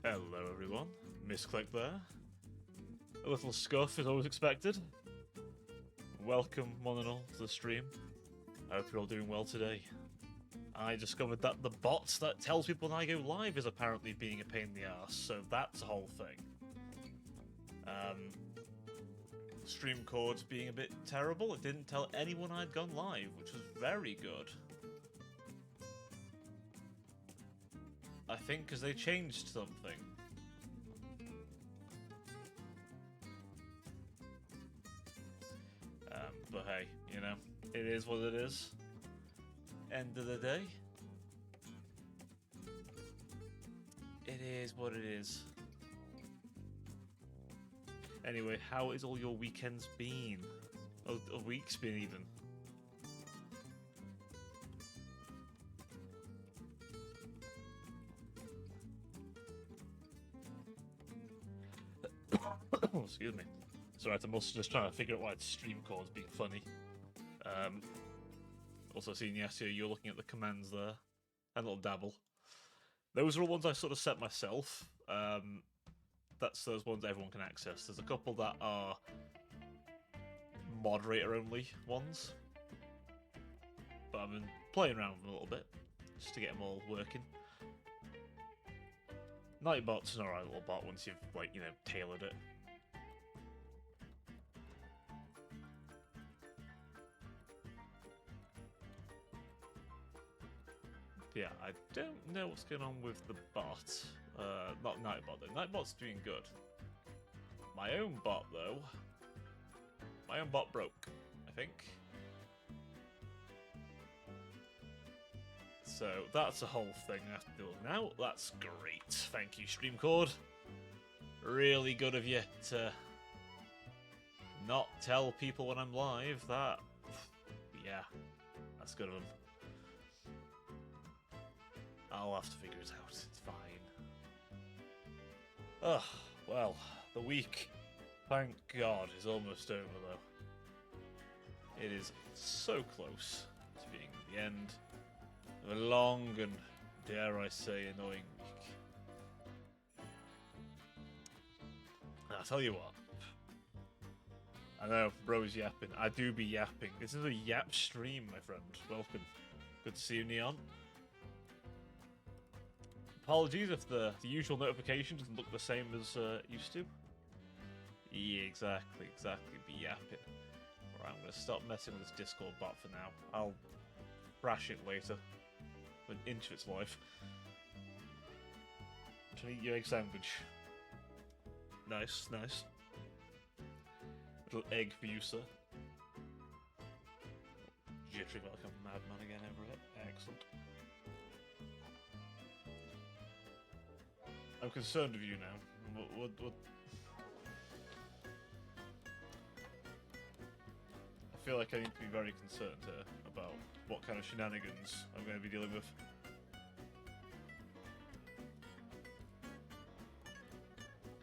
Hello everyone, misclick there. A little scuff is always expected. Welcome one and all to the stream. I hope you're all doing well today. I discovered that the bot that tells people when I go live is apparently being a pain in the ass, so that's a whole thing. Stream chords being a bit terrible, it didn't tell anyone I'd gone live, which was very good. I think because they changed something. But hey, you know, it is what it is. End of the day, it is what it is. Anyway, how has all your weekends been? Or weeks been even? Excuse me. Sorry, I'm also just trying to figure out why it's stream calls being funny. Also seeing yesterday you're looking at the commands there. And a little dabble. Those are all ones I sort of set myself. That's those ones everyone can access. There's a couple that are moderator-only ones. But I've been playing around with them a little bit, just to get them all working. Nightbot's an alright little bot once you've, like, you know, tailored it. Yeah, I don't know what's going on with the bot. Not Nightbot though. Nightbot's doing good. My own bot though. My own bot broke, I think. So that's a whole thing I have to deal with now. That's great. Thank you, Streamcord. Really good of you to not tell people when I'm live. That, yeah, that's good of them. I'll have to figure it out, it's fine. Ugh, well, the week, thank God, is almost over though. It is so close to being the end of a long and, dare I say, annoying week. And I'll tell you what, I know, bro's yapping, I do be yapping. This is a yap stream, my friend, welcome. Good to see you, Neon. Apologies if the usual notification doesn't look the same as it used to. Yeah, exactly, be yapping. Alright, I'm going to stop messing with this Discord bot for now. I'll thrash it later, an inch of its life. To eat your egg sandwich. Nice, nice. Little egg for you, sir. Jittering like a madman again over it. Excellent. I'm concerned with you now. What? I feel like I need to be very concerned here about what kind of shenanigans I'm going to be dealing with.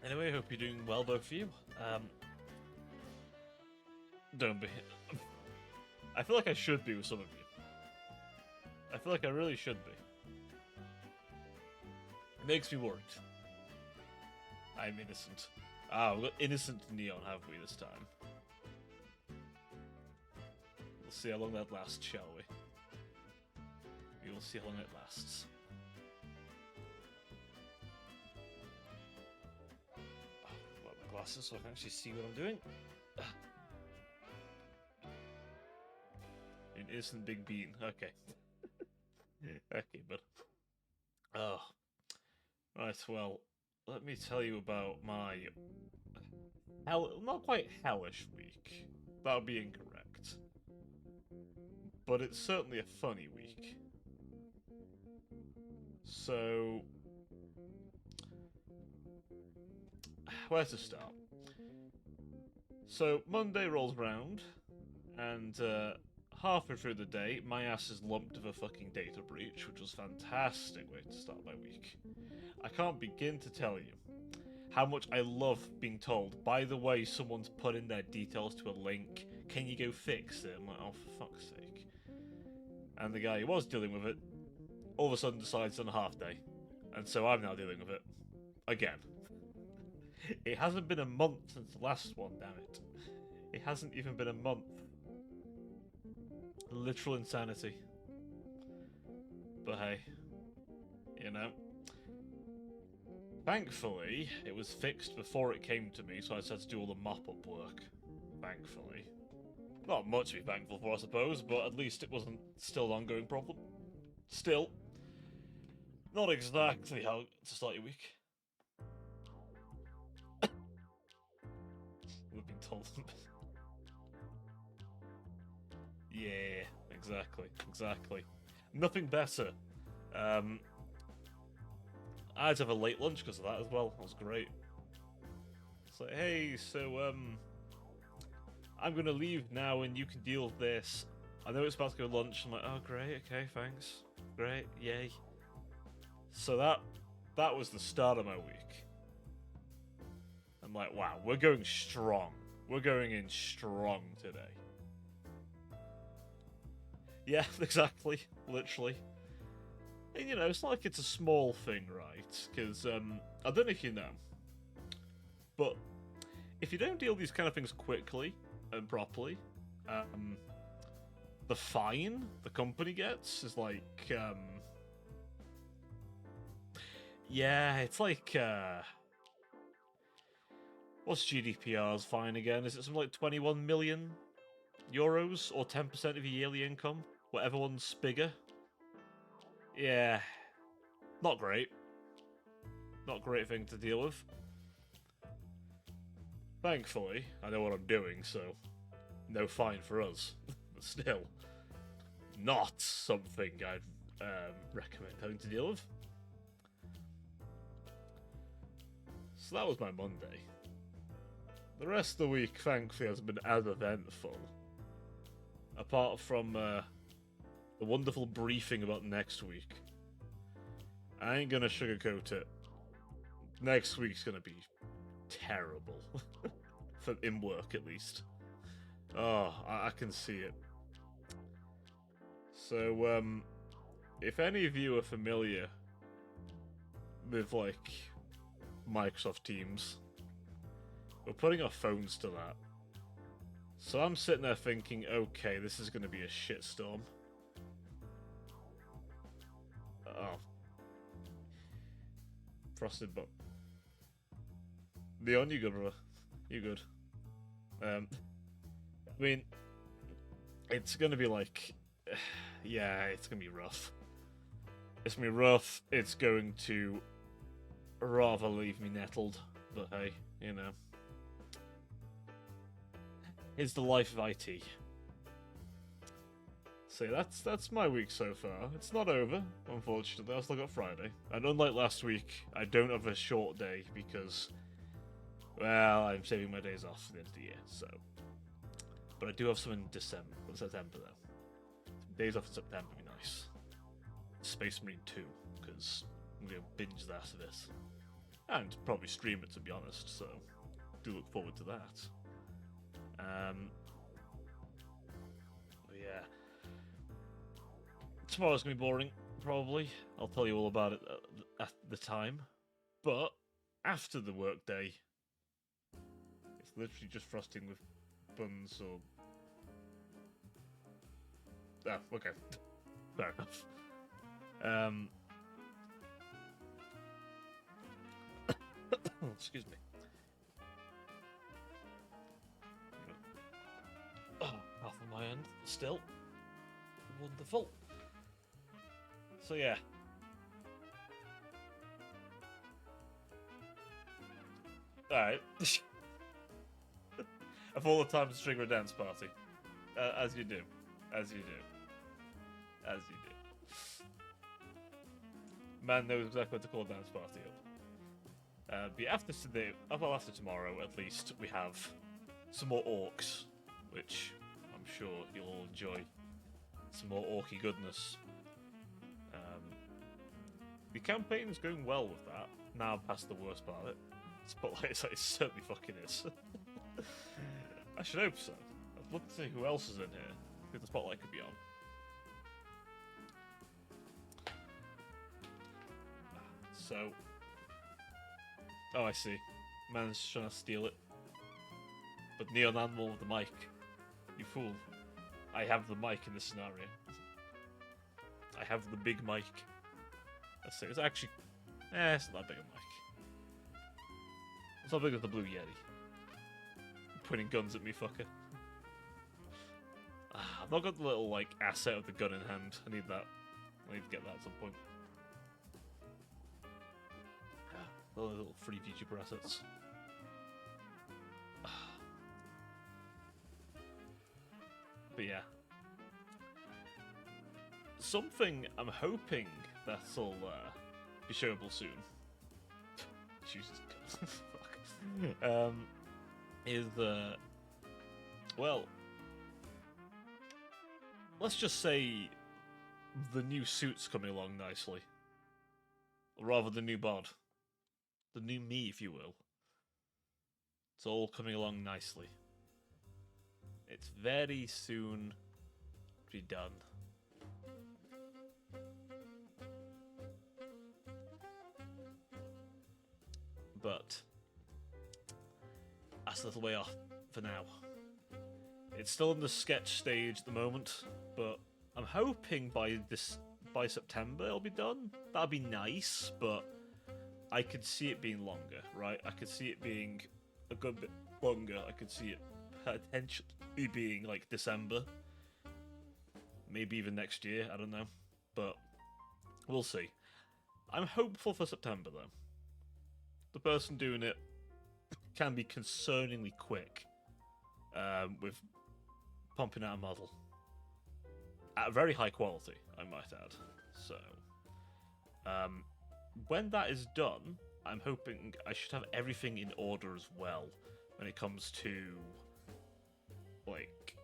Anyway, I hope you're doing well, both of you. Don't be. I feel like I should be with some of you. I feel like I really should be. It makes me worried. I'm innocent. Ah, we've got innocent Neon, have we, this time? We'll see how long that lasts, shall we? We will see how long it lasts. Oh, I've got my glasses so I can actually see what I'm doing. An innocent big bean, okay. Okay, but... Oh. Right, well, let me tell you about my not quite hellish week. That would be incorrect. But it's certainly a funny week. So, where to start? So, Monday rolls round, and halfway through the day, my ass is lumped with a fucking data breach, which was a fantastic way to start my week. I can't begin to tell you how much I love being told, by the way, someone's put in their details to a link, can you go fix it? I'm like, oh, for fuck's sake. And the guy who was dealing with it, all of a sudden decides on a half day. And so I'm now dealing with it. again. It hasn't been a month since the last one, damn it. It hasn't even been a month. Literal insanity. But hey, you know. Thankfully, it was fixed before it came to me, so I just had to do all the mop-up work. Thankfully. Not much to be thankful for, I suppose, but at least it wasn't still an ongoing problem. Still, not exactly how to start your week. We've been told. Yeah, exactly. Nothing better. I had to have a late lunch because of that as well. That was great. It's like, hey, so, I'm gonna leave now and you can deal with this. I know it's about to go lunch. I'm like, oh, great, okay, thanks. Great, yay. So that was the start of my week. I'm like, wow, we're going strong. We're going in strong today. Yeah, exactly. Literally. And, you know, it's not like it's a small thing, right? Because, I don't know if you know, but if you don't deal with these kind of things quickly and properly, the fine the company gets is like, yeah, it's like, what's GDPR's fine again? Is it something like 21 million euros or 10% of your yearly income? Whatever one's bigger. Yeah, not great. Not a great thing to deal with. Thankfully, I know what I'm doing, so no fine for us. But still, not something I'd recommend having to deal with. So that was my Monday. The rest of the week, thankfully, has been as eventful. Apart from the wonderful briefing about next week. I ain't gonna sugarcoat it. Next week's gonna be terrible. In work, at least. Oh, I can see it. So, if any of you are familiar with, like, Microsoft Teams, we're putting our phones to that. So I'm sitting there thinking, okay, this is going to be a shitstorm. Oh. Frosted Butt. Leon, you good, brother? You good? I mean, it's going to be like, yeah, it's going to be rough. It's going to be rough. It's going to rather leave me nettled. But hey, you know. It's the life of IT. So that's my week so far. It's not over, unfortunately. I still got Friday. And unlike last week, I don't have a short day because, well, I'm saving my days off for the end of the year, so. But I do have some in September though. Some days off in September would be nice. Space Marine 2, because I'm going to binge that after this. And probably stream it, to be honest, so do look forward to that. But yeah. Tomorrow's going to be boring, probably. I'll tell you all about it at the time. But after the workday, it's literally just frosting with buns or... Oh, okay. Fair enough. Excuse me. Oh, half on my end, still. Wonderful. So yeah. Alright. Of all the time to trigger a dance party. As you do. As you do. As you do. Man knows exactly what to call a dance party up. But after today, well, after tomorrow at least, we have some more orcs, which I'm sure you'll all enjoy. Some more orky goodness. The campaign is going well with that. Now past the worst part of it. Spotlight it certainly fucking is. I should hope so. I'd love to see who else is in here. Who the spotlight could be on. So, Oh, I see. Man's trying to steal it. But Neon Animal with the mic. You fool. I have the mic in this scenario. I have the big mic. Let's see, it's actually... it's not that big a mic. It's not big as the Blue Yeti. Pointing guns at me, fucker. I've not got the little, like, asset of the gun in hand. I need that. I need to get that at some point. The little free VTuber assets. But yeah. Something I'm hoping that'll be showable soon. Jesus fuck. Is well, let's just say the new suit's coming along nicely. Or rather, the new bod. The new me, if you will. It's all coming along nicely. It's very soon to be done. But that's a little way off for now. It's still in the sketch stage at the moment, but I'm hoping by September it'll be done. That'd be nice, but I could see it being longer, right? I could see it being a good bit longer. I could see it potentially being like December. Maybe even next year, I don't know. But we'll see. I'm hopeful for September, though. The person doing it can be concerningly quick with pumping out a model. At a very high quality, I might add. So, when that is done, I'm hoping I should have everything in order as well when it comes to, like,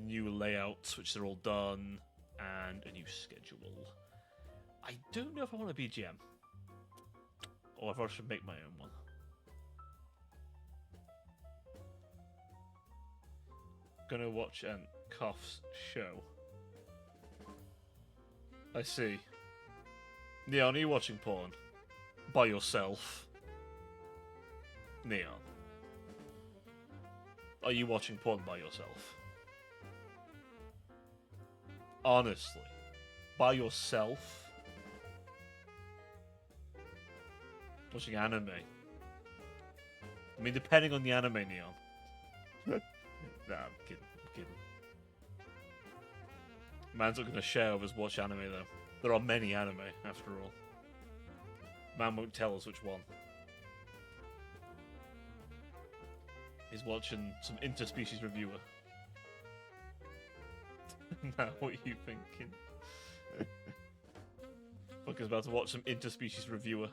new layouts, which are all done, and a new schedule. I don't know if I want a BGM, or if I should make my own one. Gonna watch Koff's show. I see. Neon, are you watching porn? By yourself? Neon. Are you watching porn by yourself? Honestly. By yourself? Watching anime? I mean, depending on the anime, Neon. Nah, I'm kidding. Man's not gonna share with us watch anime, though. There are many anime, after all. Man won't tell us which one. He's watching some interspecies reviewer. Now, what are you thinking? Fucker's about to watch some interspecies reviewer.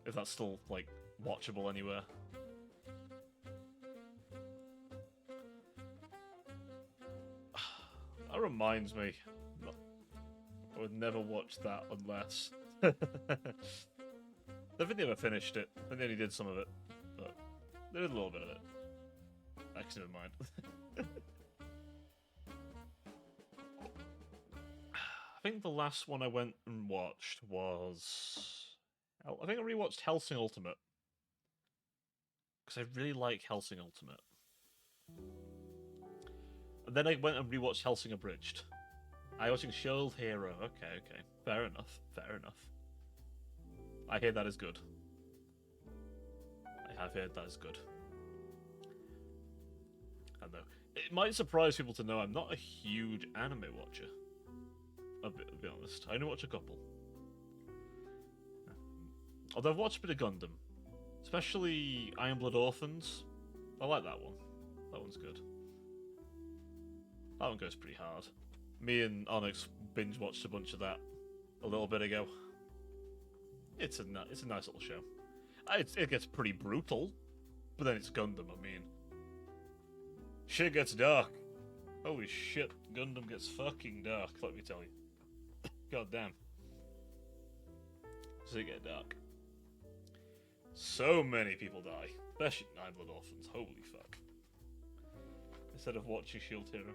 If that's still, like, watchable anywhere. That reminds me. I would never watch that unless... I think they ever finished it. I think they only did some of it. But they did a little bit of it. Actually, never mind. I think the last one I went and watched was... I think I rewatched Hellsing Ultimate. Because I really like Hellsing Ultimate. And then I went and rewatched Hellsing Abridged. I watching Shield Hero. Okay. Fair enough. I hear that is good. I have heard that is good. I know. It might surprise people to know I'm not a huge anime watcher. I'll be honest. I only watch a couple. Although I've watched a bit of Gundam. Especially Iron Blood Orphans. I like that one. That one's good. That one goes pretty hard. Me and Onyx binge watched a bunch of that a little bit ago. It's a nice little show. It gets pretty brutal, but then it's Gundam. I mean, shit gets dark. Holy shit, Gundam gets fucking dark. Let me tell you. God damn. Does it get dark? So many people die, especially Nine Blood Orphans. Holy fuck! Instead of watching Shield Hero,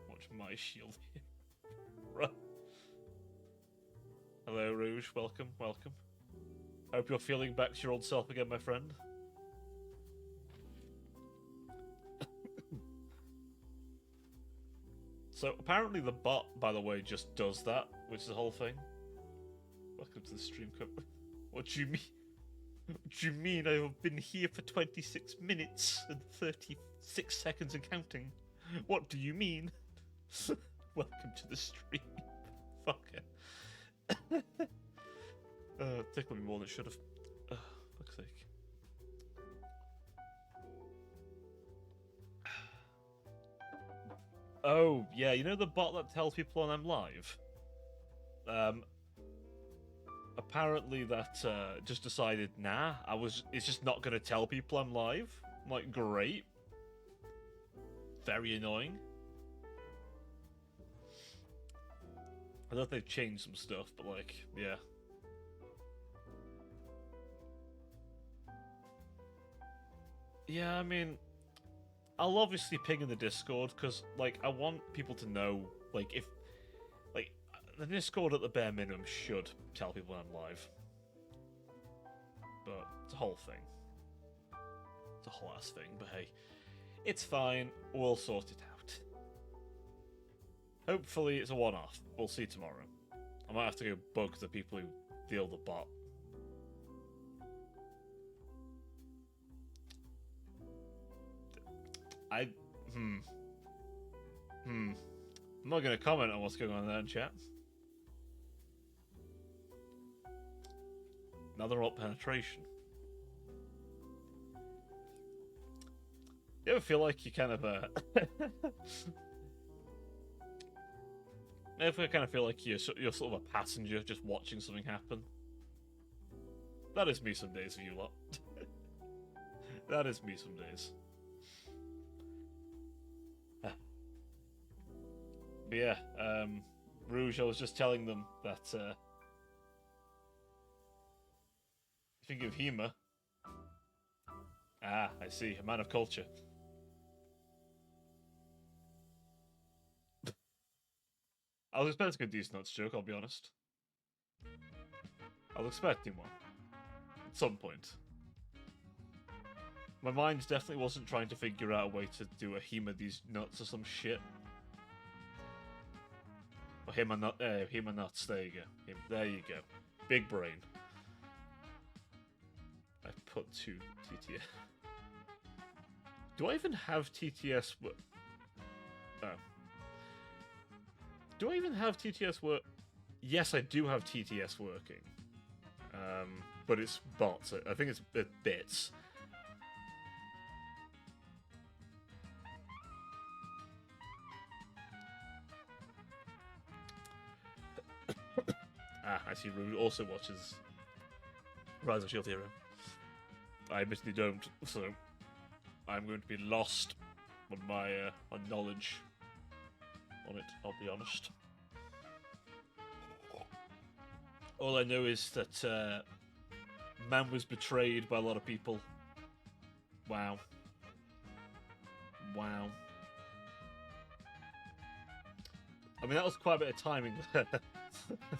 watch my Shield Hero. Hello, Rouge. Welcome, welcome. Hope you're feeling back to your old self again, my friend. So, apparently the bot, by the way, just does that, which is the whole thing. Welcome to the stream. What do you mean? What do you mean I have been here for 26 minutes and 36 seconds and counting? What do you mean? Welcome to the stream. Fucker. Tickled me more than it should have. Fuck's sake. Oh, yeah, you know the bot that tells people when I'm live? Apparently that just decided, nah, it's just not going to tell people I'm live. I'm like, great. Very annoying. I don't know if they've changed some stuff, but like, yeah. Yeah, I mean, I'll obviously ping in the Discord, because, like, I want people to know, like, if... Like, the Discord at the bare minimum should tell people I'm live. But it's a whole thing. It's a whole ass thing, but hey. It's fine, we'll sort it out. Hopefully it's a one-off. We'll see tomorrow. I might have to go bug the people who deal the bot. I'm not going to comment on what's going on there in chat. Another alt penetration. You ever feel like you kind of ever kind of feel like you're sort of a passenger just watching something happen? That is me some days for you lot. That is me some days. But yeah, Rouge, I was just telling them that, think of Hema. Ah, I see, a man of culture. I was expecting a decent nuts joke, I'll be honest. I was expecting one. At some point. My mind definitely wasn't trying to figure out a way to do a Hema these nuts or some shit. Or Hema nuts, there you go. There you go. Big brain. I put 2 TTS. Do I even have TTS work? Oh. Do I even have TTS work? Yes, I do have TTS working. But it's bots. I think it's bits. I see Rude also watches Rise of Shield Hero. I admittedly don't, so I'm going to be lost on my on knowledge on it, I'll be honest. All I know is that man was betrayed by a lot of people. Wow. Wow. I mean, that was quite a bit of timing there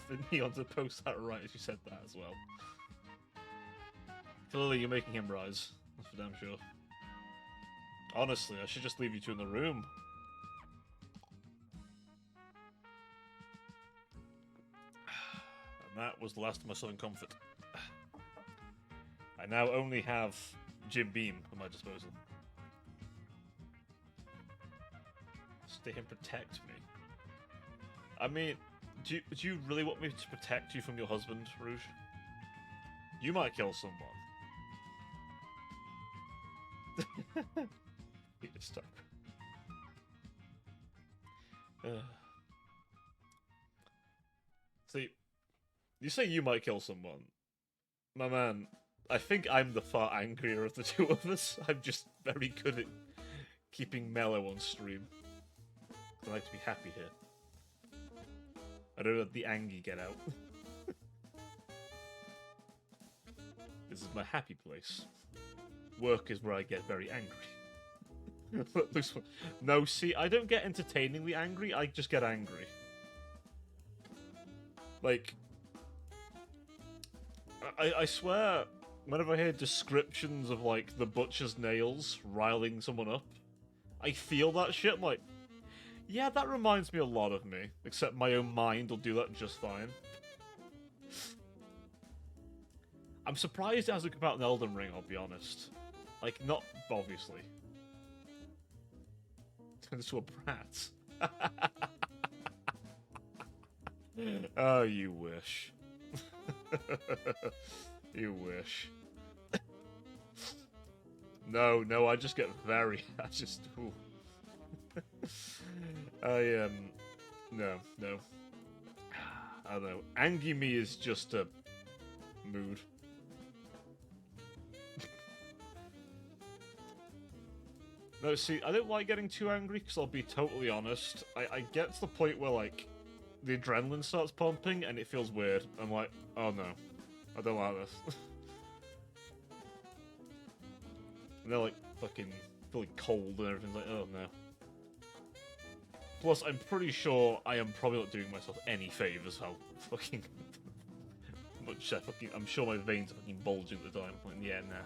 for Neon to post that right as you said that as well. Clearly you're making him rise. That's for damn sure. Honestly, I should just leave you two in the room. And that was the last of my Southern Comfort. I now only have Jim Beam at my disposal. Stay and protect me. I mean, do you really want me to protect you from your husband, Rouge? You might kill someone. Need to stop. See, you say you might kill someone. My man, I think I'm the far angrier of the two of us. I'm just very good at keeping mellow on stream. I like to be happy here. I don't let the anger get out. This is my happy place. Work is where I get very angry. No, see, I don't get entertainingly angry, I just get angry. Like, I swear, whenever I hear descriptions of, like, the butcher's nails riling someone up, I feel that shit, I'm like, yeah, that reminds me a lot of me, except my own mind will do that just fine. I'm surprised it hasn't come out in Elden Ring, I'll be honest. Like, not, obviously. Turns to a brat. Oh, you wish. You wish. No, I just get very... I just... Ooh. No. I don't know. Angry me is just a... mood. No, see, I don't like getting too angry, because I'll be totally honest. I get to the point where, like, the adrenaline starts pumping, and it feels weird. I'm like, oh no, I don't like this. And they're, like, fucking feeling cold and everything's like, oh no. Plus, I'm pretty sure I am probably not doing myself any favours how fucking much I'm sure my veins are fucking bulging at the time. I'm like, yeah, nah.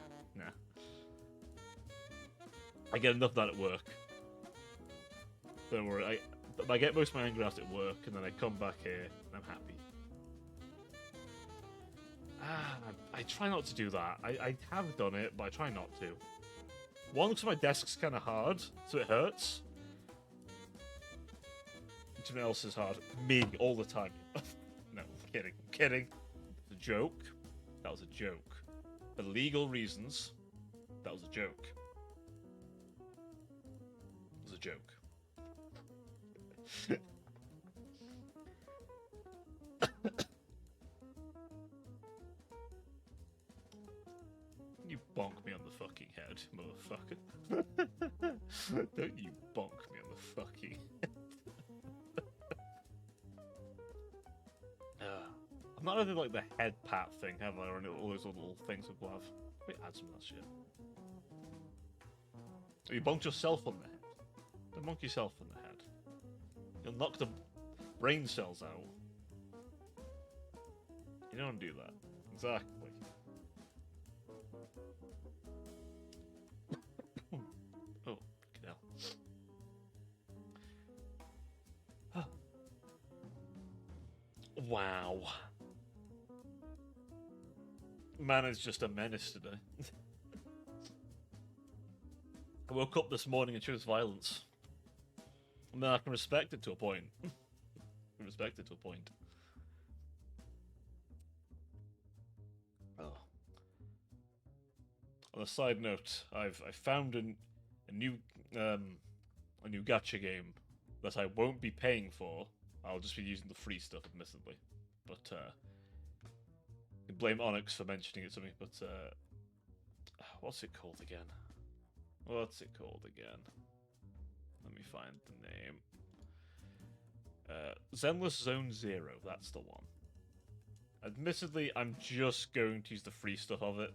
I get enough of that at work. Don't worry, I get most of my anger out at work, and then I come back here, and I'm happy. I try not to do that. I have done it, but I try not to. One, because my desk's kind of hard, so it hurts. Something else is hard. Me, all the time. No, I'm kidding. It's a joke. That was a joke. For legal reasons, that was a joke. It was a joke. You bonk me on the fucking head, motherfucker. Don't you bonk me on the fucking head. I'm not really like the head pat thing, have I? Or all those little things with love. Wait, add some of that shit. You bonked yourself on the head. Don't bonk yourself on the head. You'll knock the brain cells out. You don't do that. Exactly. Oh, get out. Wow. Man is just a menace today. I woke up this morning and chose violence. I mean, I can respect it to a point. Oh. On a side note, I found a new gacha game that I won't be paying for. I'll just be using the free stuff, admittedly. But you can blame Onyx for mentioning it to me. But what's it called again? Let me find the name. Zenless Zone Zero, that's the one. Admittedly, I'm just going to use the free stuff of it,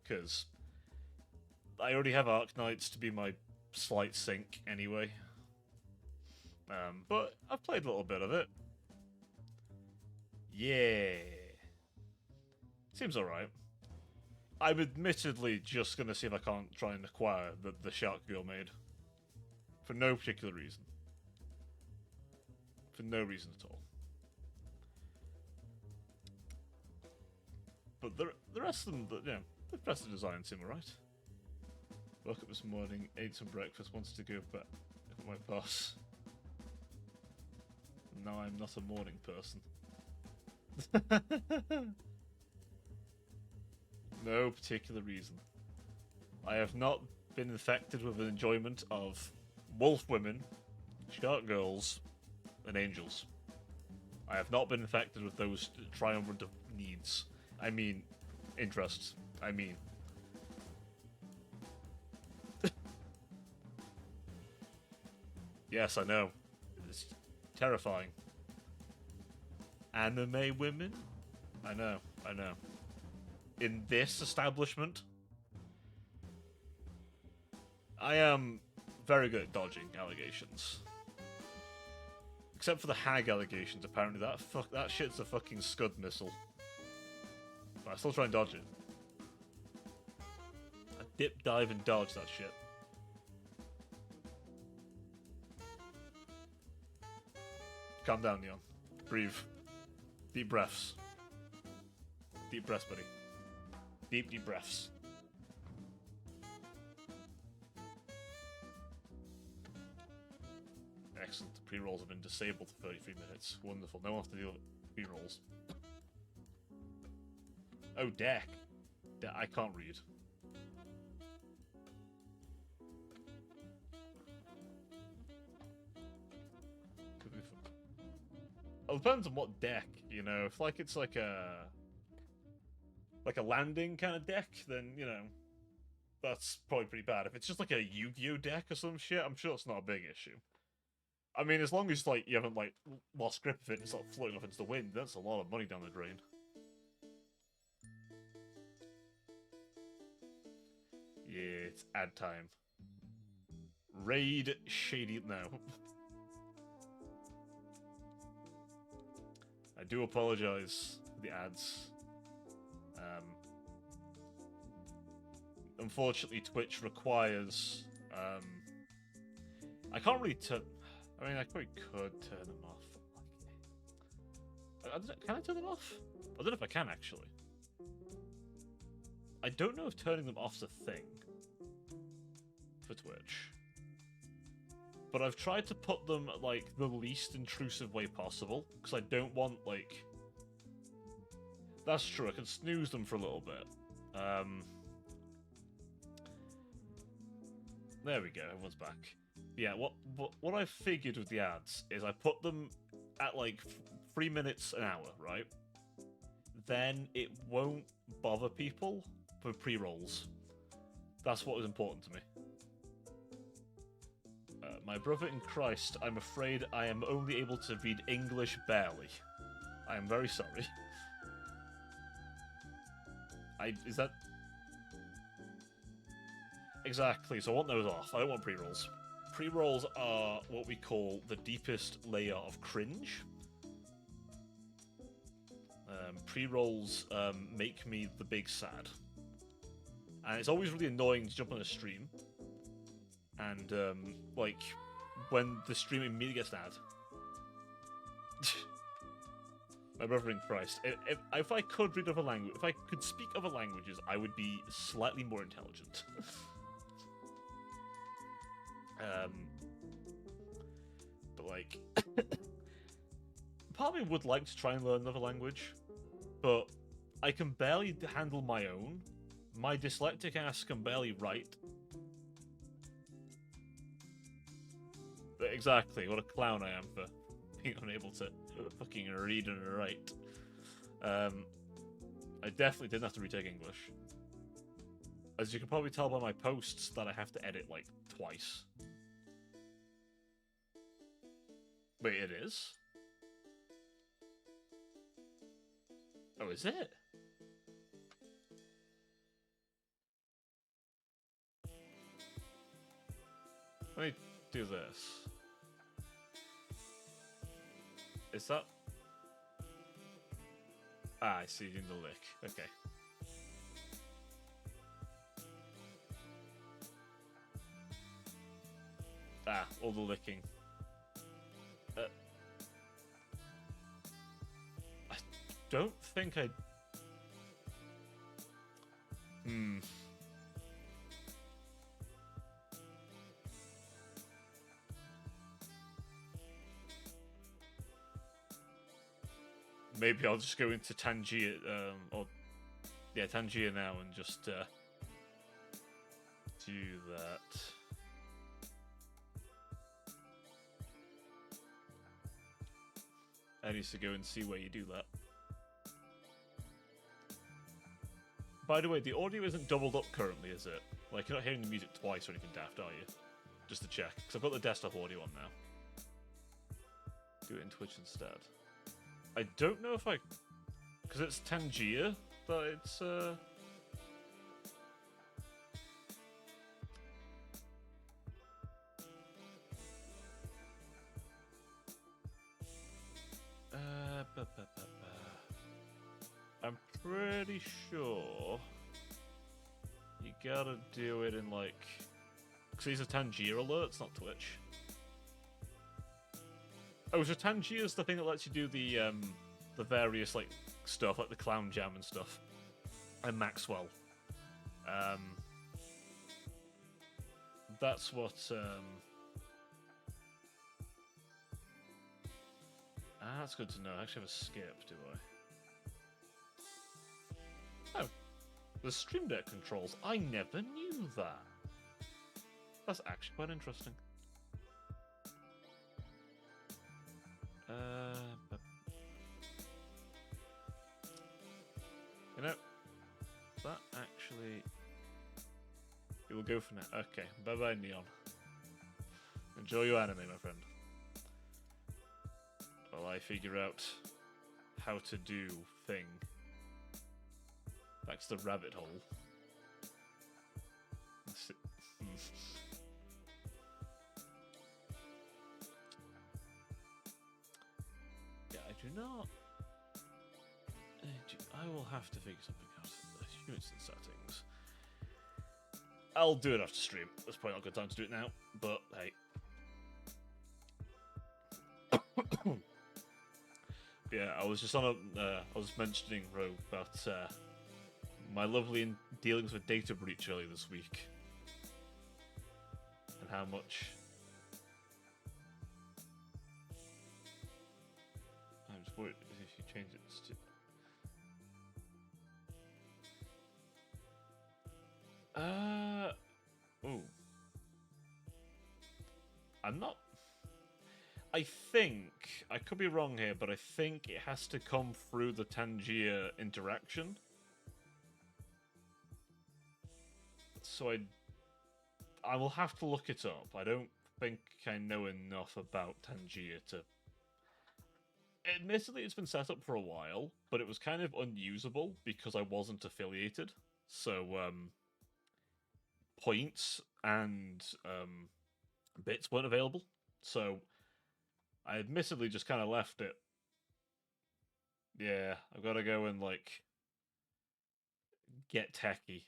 because I already have Arknights to be my slight sync anyway. But I've played a little bit of it. Yeah. Seems alright. I'm admittedly just going to see if I can't try and acquire the Shark Girl made. For no particular reason. For no reason at all. But the rest of them, the rest of the design seem alright. Woke up this morning, ate some breakfast, wanted to go back with my boss. Now I'm not a morning person. No particular reason. I have not been infected with an enjoyment of wolf women, shark girls, and angels. I have not been infected with those triumvirate of needs. I mean, interests. I mean. Yes, I know. It's terrifying. Anime women? I know. In this establishment, I am very good at dodging allegations. Except for the hag allegations, apparently. That shit's a fucking scud missile. But I still try and dodge it. I dip, dive, and dodge that shit. Calm down, Neon. Breathe. Deep breaths. Deep breaths, buddy. Deep, deep breaths. Excellent. The pre-rolls have been disabled for 33 minutes. Wonderful. No one has to deal with pre-rolls. Oh, deck. I can't read. It depends on what deck, you know. If like it's like a landing kind of deck, then you know that's probably pretty bad. If it's just like a Yu-Gi-Oh deck or some shit, I'm sure it's not a big issue. I mean, as long as like you haven't like lost grip of it and it's not floating off into the wind, that's a lot of money down the drain. Yeah, it's ad time. Raid Shady. No. I do apologize for the ads. Unfortunately, Twitch requires. I can't really turn. I mean, I probably could turn them off. Can I turn them off? I don't know if I can actually. I don't know if turning them off's a thing for Twitch. But I've tried to put them like the least intrusive way possible because I don't want like. That's true. I can snooze them for a little bit. There we go. Everyone's back. Yeah. What I figured with the ads is I put them at like 3 minutes an hour, right? Then it won't bother people for pre-rolls. That's what was important to me. My brother in Christ, I'm afraid I am only able to read English barely. I am very sorry. Is that... Exactly, so I want those off. I don't want pre-rolls. Pre-rolls are what we call the deepest layer of cringe. Pre-rolls make me the big sad. And it's always really annoying to jump on a stream. And, like, when the stream immediately gets an ad. My brother in Christ. If I could read other language, if I could speak other languages, I would be slightly more intelligent. But, like... part of me would like to try and learn another language, but I can barely handle my own. My dyslexic ass can barely write. Exactly, what a clown I am for being unable to fucking read and write. I definitely didn't have to retake English. As you can probably tell by my posts that I have to edit, like, twice. Wait, it is? Oh, is it? Let me do this. Is that... Ah, I see, in the lick. Okay. Ah, all the licking. I don't think I... Maybe I'll just go into Tangier, or... Yeah, Tangier now and just, do that. I need to go and see where you do that. By the way, the audio isn't doubled up currently, is it? Like, you're not hearing the music twice or anything daft, are you? Just to check, because I've got the desktop audio on now. Do it in Twitch instead. I don't know if I... Because it's Tangier, but it's, I'm pretty sure you gotta do it in like, because these are Tangier alerts, not Twitch. Oh, so Tangier is the thing that lets you do the various like stuff, like the clown jam and stuff, and Maxwell. That's what. That's good to know. I actually have a skip, do I? Oh, the Stream Deck controls. I never knew that. That's actually quite interesting. You know, that actually... It will go for now. Okay, bye-bye, Neon. Enjoy your anime, my friend. While I figure out how to do thing. Back to the rabbit hole. Yeah, I do not... I will have to figure something out. Units and settings. I'll do it after stream. There's probably not a good time to do it now, but hey. Yeah, I was just on a... I was mentioning, Rogue, about my lovely dealings with data breach earlier this week. And how much... I'm just worried if you change it to... Ooh. I'm not... I think... I could be wrong here, but I think it has to come through the Tangier interaction. So I will have to look it up. I don't think I know enough about Tangier to... Admittedly, it's been set up for a while, but it was kind of unusable because I wasn't affiliated. So, points and bits weren't available, so I admittedly just kind of left it. Yeah, I've got to go and like get techie.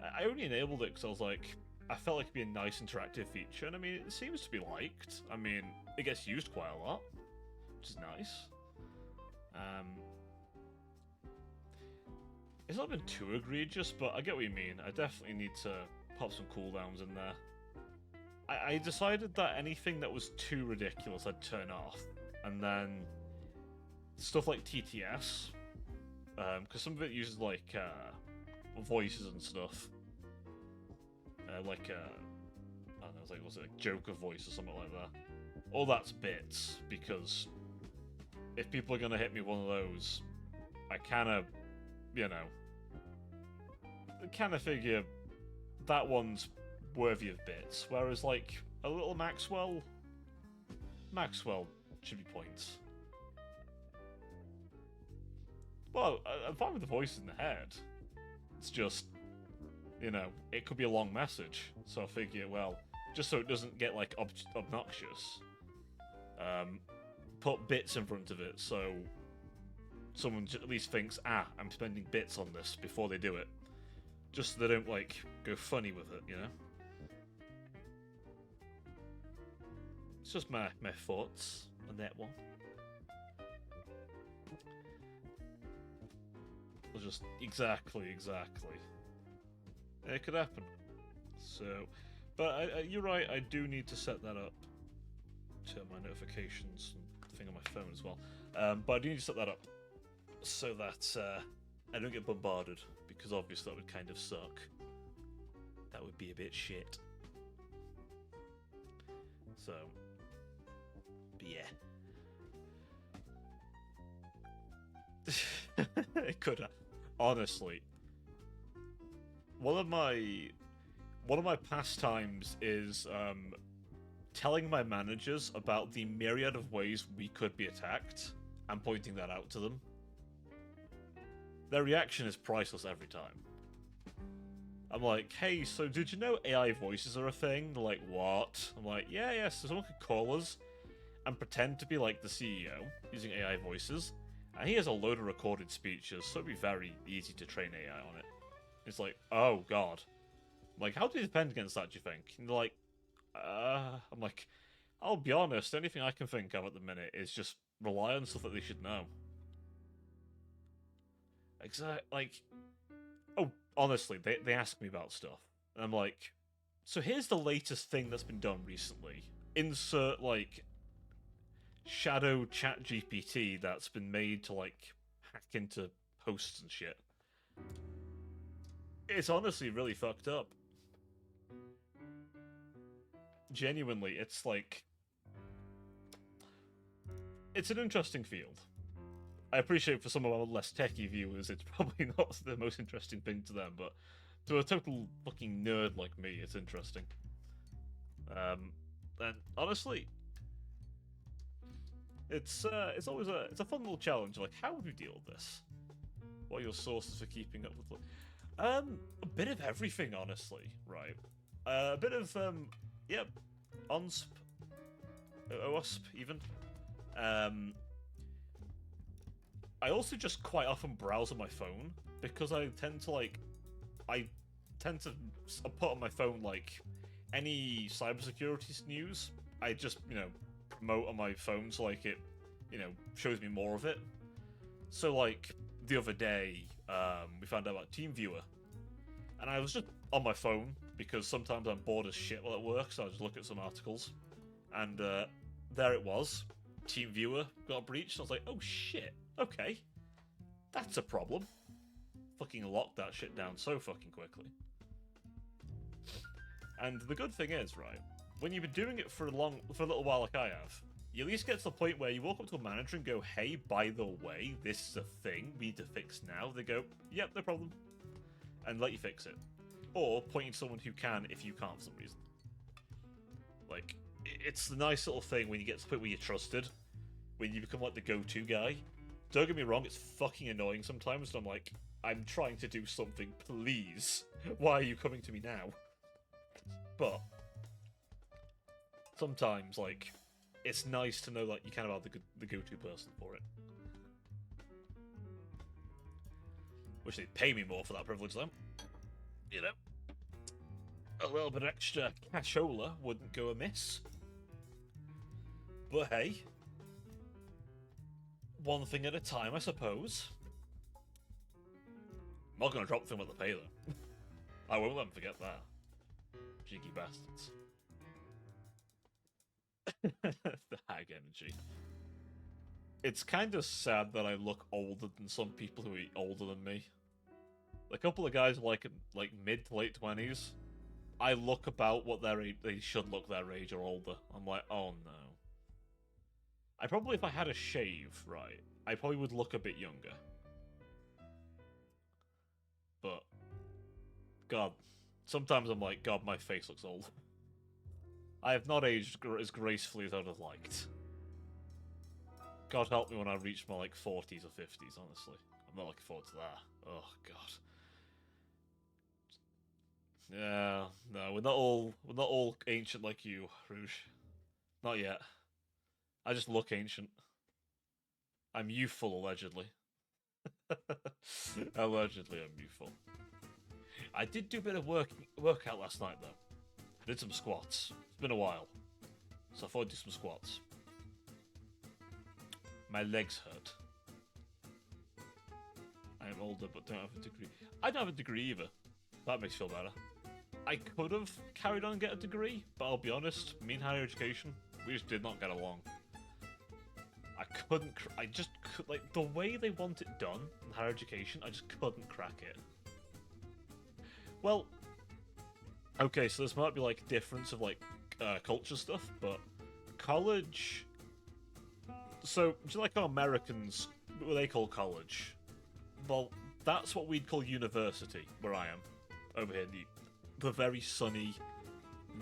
I only enabled it because I was like, I felt like it'd be a nice interactive feature, and I mean, it seems to be liked. I mean, it gets used quite a lot, which is nice. It's not been too egregious, but I get what you mean. I definitely need to pop some cooldowns in there. I decided that anything that was too ridiculous I'd turn off. And then stuff like TTS, because some of it uses like voices and stuff. I don't know, was it like Joker voice or something like that? All that's bits, because if people are going to hit me with one of those, I kind of... You know, I kind of figure that one's worthy of bits, whereas like a little Maxwell should be points. Well, I'm fine with the voices in the head. It's just, you know, it could be a long message, so I figure, well, just so it doesn't get like obnoxious, put bits in front of it, so someone at least thinks, I'm spending bits on this before they do it. Just so they don't, like, go funny with it, you know? It's just my thoughts on that one. Just, exactly. It could happen. So, but you're right, I do need to set that up. Turn my notifications and thing on my phone as well. But I do need to set that up. So that I don't get bombarded, because obviously that would kind of suck. That would be a bit shit. So, but yeah. It could have. Honestly, one of my pastimes is telling my managers about the myriad of ways we could be attacked and pointing that out to them. Their reaction is priceless every time. I'm like, hey, so did you know AI voices are a thing? They're like, what? I'm like, yeah, so someone could call us and pretend to be like the CEO using AI voices, And he has a load of recorded speeches, so it'd be very easy to train AI on it. It's like, oh god. Like, how do you defend against that, do you think? And they're like, I'm like, I'll be honest, the only thing I can think of at the minute is just rely on stuff that they should know. Like, oh, honestly, they ask me about stuff. And I'm like, so here's the latest thing that's been done recently. Insert, like, shadow chat GPT that's been made to, like, hack into posts and shit. It's honestly really fucked up. Genuinely, it's like... It's an interesting field. I appreciate for some of our less techie viewers, it's probably not the most interesting thing to them, but to a total fucking nerd like me, it's interesting. And honestly, it's always a fun little challenge. Like, how would we deal with this? What are your sources for keeping up with? A bit of everything, honestly. Right. A bit of yep, ONSP, OWASP even. I also just quite often browse on my phone because I tend to put on my phone like any cybersecurity news. I just promote on my phone so like it shows me more of it. So like the other day we found out about TeamViewer, and I was just on my phone because sometimes I'm bored as shit while at work, so I just look at some articles, and there it was. TeamViewer got breached. I was like, oh shit, okay, that's a problem. Fucking locked that shit down so fucking quickly. And the good thing is, right, when you've been doing it for a little while like I have, you at least get to the point where you walk up to a manager and go, hey, by the way, this is a thing we need to fix now. They go, yep, no problem, and let you fix it. Or pointing to someone who can if you can't for some reason. Like, it's the nice little thing when you get to the point where you're trusted, when you become like the go-to guy. Don't get me wrong, it's fucking annoying sometimes, and I'm like, I'm trying to do something, please. Why are you coming to me now? But sometimes, like, it's nice to know that you kind of have the go-to person for it. Wish they'd pay me more for that privilege, though. You know, a little bit of extra cashola wouldn't go amiss. But hey, one thing at a time, I suppose. I'm not going to drop the thing with the pay, though. I won't let them forget that. Cheeky bastards. The hag energy. It's kind of sad that I look older than some people who are older than me. A couple of guys like mid to late 20s, I look about what they should look their age or older. I'm like, oh no. I probably, if I had a shave, right, I probably would look a bit younger. But, God, sometimes I'm like, God, my face looks old. I have not aged as gracefully as I would have liked. God help me when I reach my, like, 40s or 50s, honestly. I'm not looking forward to that. Oh, God. Yeah, no, we're not all ancient like you, Rouge. Not yet. I just look ancient. I'm youthful, allegedly. Allegedly, I'm youthful. I did do a bit of workout last night, though. I did some squats. It's been a while, so I thought I'd do some squats. My legs hurt. I am older, but don't have a degree. I don't have a degree either. That makes me feel better. I could have carried on and get a degree, but I'll be honest, me and higher education, we just did not get along. I just could, like, the way they want it done in higher education, I just couldn't crack it. Well, okay, so this might be, like, difference of, like, culture stuff, but college... So, do you like how Americans, what they call college? Well, that's what we'd call university, where I am, over here in the very sunny,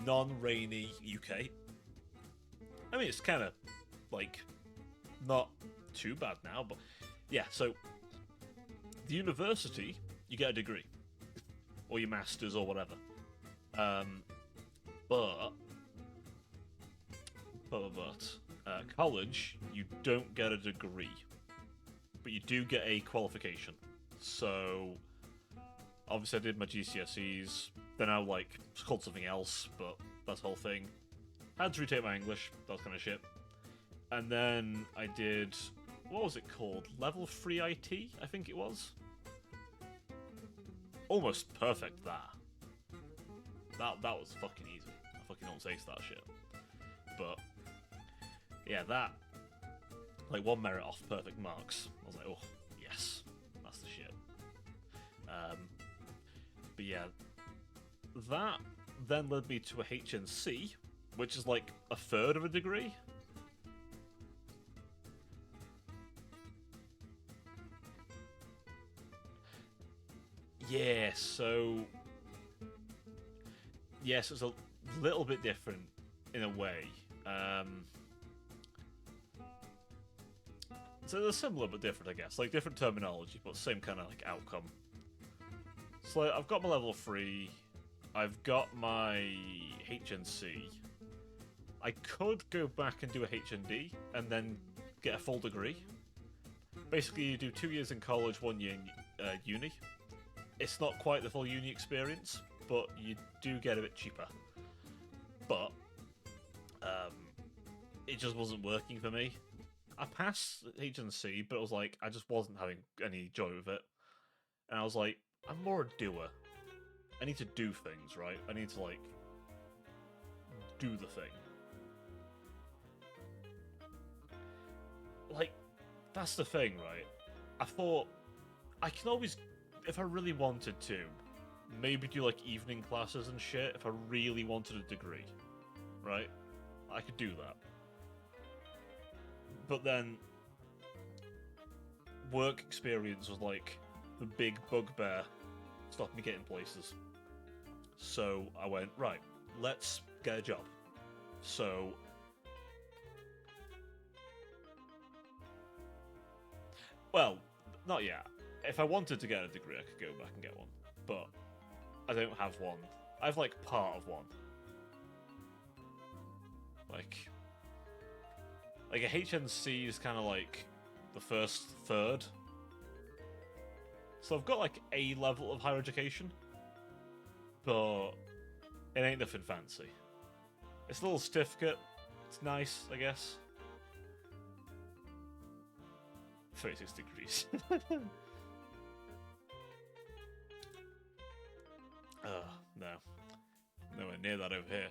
non-rainy UK. I mean, it's kind of, like, not too bad now, but yeah, so the university, you get a degree, or your master's, or whatever. But college, you don't get a degree. but you do get a qualification. So, obviously I did my GCSEs, then I, like, it's called something else, but that's the whole thing. I had to retake my English, that kind of shit. And then I did, what was it called? Level 3 IT, I think it was? Almost perfect, that. That was fucking easy. I fucking don't taste that shit. But, yeah, that, like, 1 merit off perfect marks. I was like, oh, yes, that's the shit. But yeah, that then led me to a HNC, which is like a third of a degree. Yeah, so... Yes, it's a little bit different in a way. So they're similar but different, I guess. Like, different terminology, but same kind of, like, outcome. So, like, I've got my level 3. I've got my HNC. I could go back and do a HND, and then get a full degree. Basically, you do 2 years in college, 1 year in uni. It's not quite the full uni experience, but you do get a bit cheaper. But, it just wasn't working for me. I passed HNC, but it was like, I just wasn't having any joy with it. And I was like, I'm more a doer. I need to do things, right? I need to, like, do the thing. Like, that's the thing, right? I thought, I can always, if I really wanted to, maybe do, like, evening classes and shit, if I really wanted a degree, right? I could do that. But then, work experience was, like, the big bugbear stopped me getting places. So I went, right, let's get a job. So... Well, not yet. If I wanted to get a degree, I could go back and get one. But I don't have one. I have, like, part of one. Like a HNC is kind of like the first third. So I've got, like, a level of higher education. But it ain't nothing fancy. It's a little certificate. It's nice, I guess. 36 degrees. No. Nowhere near that over here.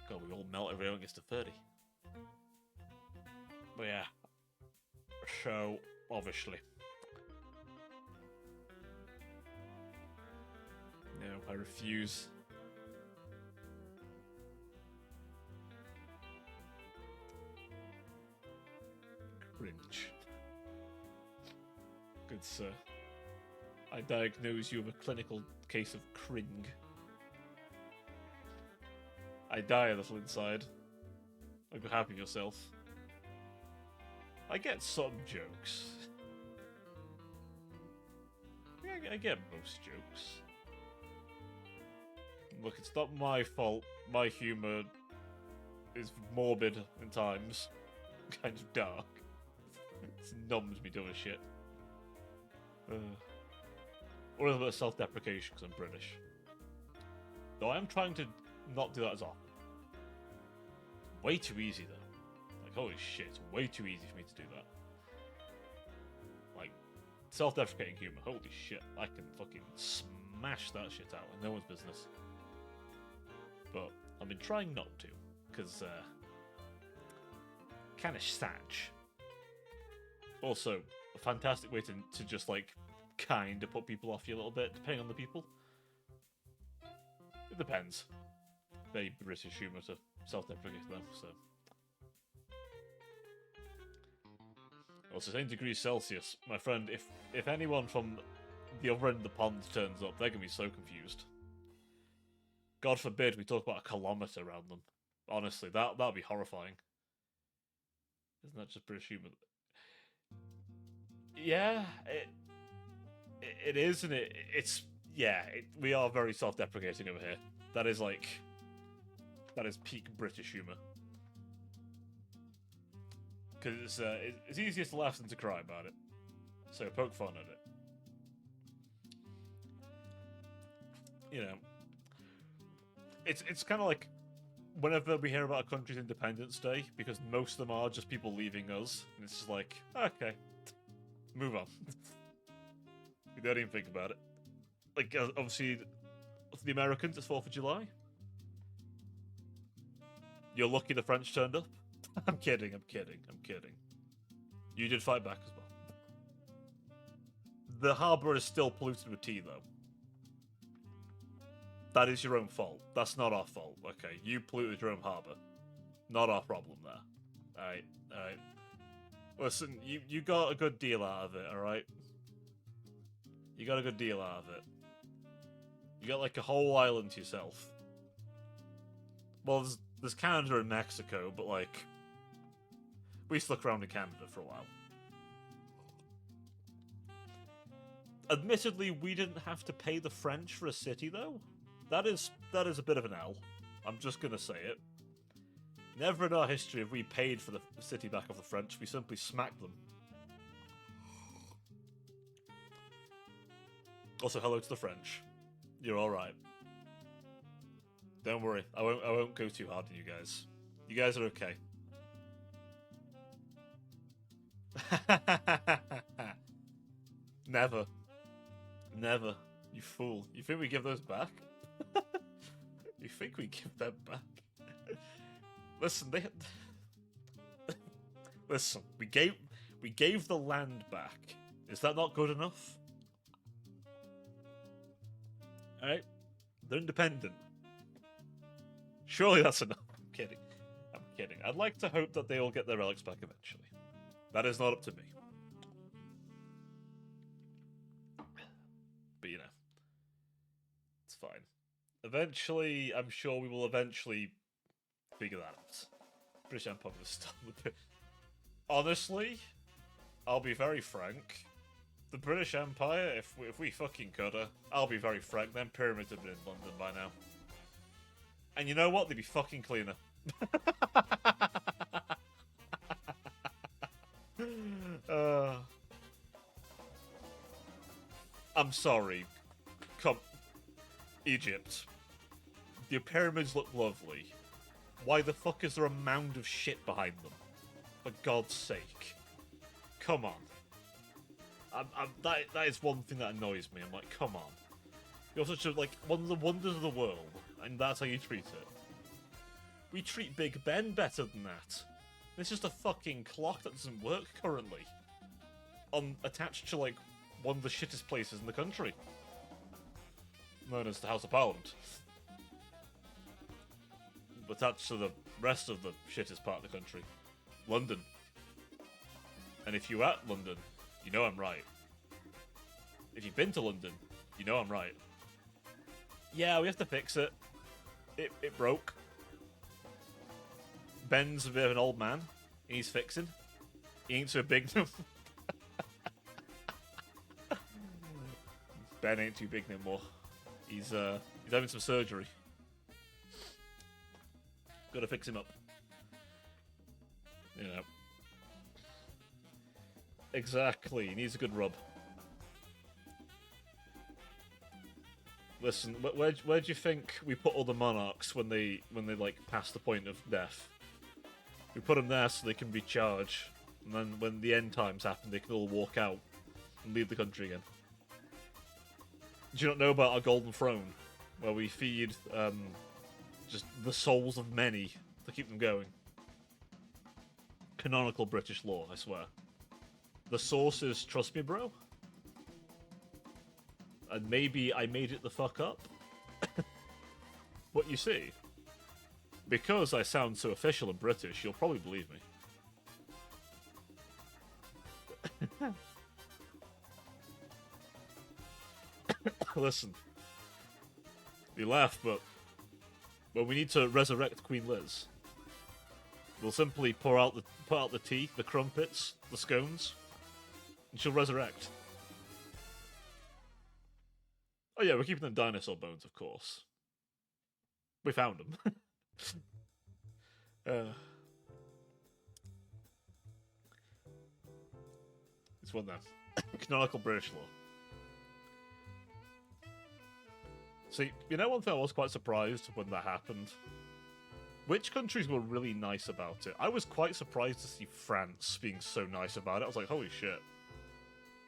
God, we all melt everyone gets to 30. But yeah. So, obviously. No, I refuse. Cringe. Good sir. I diagnose you with a clinical case of cring. I die a little inside. Like, be happy with yourself. I get some jokes. I get most jokes. Look, it's not my fault. My humour is morbid in times. Kind of dark. It numbs me doing shit. Or a little bit of self-deprecation because I'm British. Though I am trying to not do that as often. Way too easy though. Like, holy shit, it's way too easy for me to do that. Like, self-deprecating humour, holy shit, I can fucking smash that shit out like no one's business. But I've been trying not to, because, kind of satch. Also, a fantastic way to just, like, kind of put people off you a little bit, depending on the people. It depends. Very British humour to self-deprecate though, so. Well, it's 10 degrees Celsius. My friend, if anyone from the other end of the pond turns up, they're going to be so confused. God forbid we talk about a kilometre around them. Honestly, that'd be horrifying. Isn't that just British humour? Yeah, it is, and it's yeah. We are very self-deprecating over here. That is peak British humour. Because it's easiest to laugh than to cry about it. So poke fun at it. You know, it's kind of like whenever we hear about a country's Independence Day, because most of them are just people leaving us, and it's just like, okay, move on. We don't even think about it. Like, obviously, for the Americans, it's 4th of July. You're lucky the French turned up. I'm kidding. You did fight back as well. The harbour is still polluted with tea, though. That is your own fault. That's not our fault. Okay, you polluted your own harbour. Not our problem there. Alright. Listen, you got a good deal out of it, alright? You got a good deal out of it. You got like a whole island to yourself. Well, there's Canada and Mexico, but like, we stuck around in Canada for a while. Admittedly, we didn't have to pay the French for a city, though. That is a bit of an L. I'm just gonna say it. Never in our history have we paid for the city back of the French. We simply smacked them. Also, hello to the French. You're all right. Don't worry. I won't go too hard on you guys. You guys are okay. Never. Never. You fool. You think we give those back? You think we give them back? Listen, listen, we gave the land back. Is that not good enough? Alright? They're independent. Surely that's enough. I'm kidding. I'd like to hope that they all get their relics back eventually. That is not up to me. But you know, it's fine. Eventually, I'm sure we will eventually figure that out. British Empire was still with it. Honestly, I'll be very frank. The British Empire, if we fucking could have, I'll be very frank, them pyramids have been in London by now. And you know what? They'd be fucking cleaner. I'm sorry. Come, Egypt. Your pyramids look lovely. Why the fuck is there a mound of shit behind them? For God's sake. Come on. That is one thing that annoys me. I'm like, come on. You're such a, like, one of the wonders of the world, and that's how you treat it. We treat Big Ben better than that. It's just a fucking clock that doesn't work currently. Attached to, like, one of the shittest places in the country. Known as the House of Parliament. Attached to the rest of the shittest part of the country. London. And if you're at London, you know I'm right. If you've been to London, you know I'm right. Yeah, we have to fix it. It broke. Ben's a bit of an old man. He's fixing. He ain't so big no. Ben ain't too big no more. He's having some surgery. Gotta fix him up. You know. Exactly. He needs a good rub. Listen, where do you think we put all the monarchs when they like pass the point of death? We put them there so they can be charged, and then when the end times happen, they can all walk out and leave the country again. Do you not know about our golden throne, where we feed just the souls of many to keep them going? Canonical British law, I swear. The sources, trust me, bro. And maybe I made it the fuck up. But you see, because I sound so official and British, you'll probably believe me. Listen, you laugh, but when we need to resurrect Queen Liz, we'll simply put out the tea, the crumpets, the scones, and she'll resurrect. Oh yeah, we're keeping them dinosaur bones, of course. We found them. It's one of them. Canonical British law. See, you know one thing I was quite surprised when that happened? Which countries were really nice about it? I was quite surprised to see France being so nice about it. I was like, holy shit.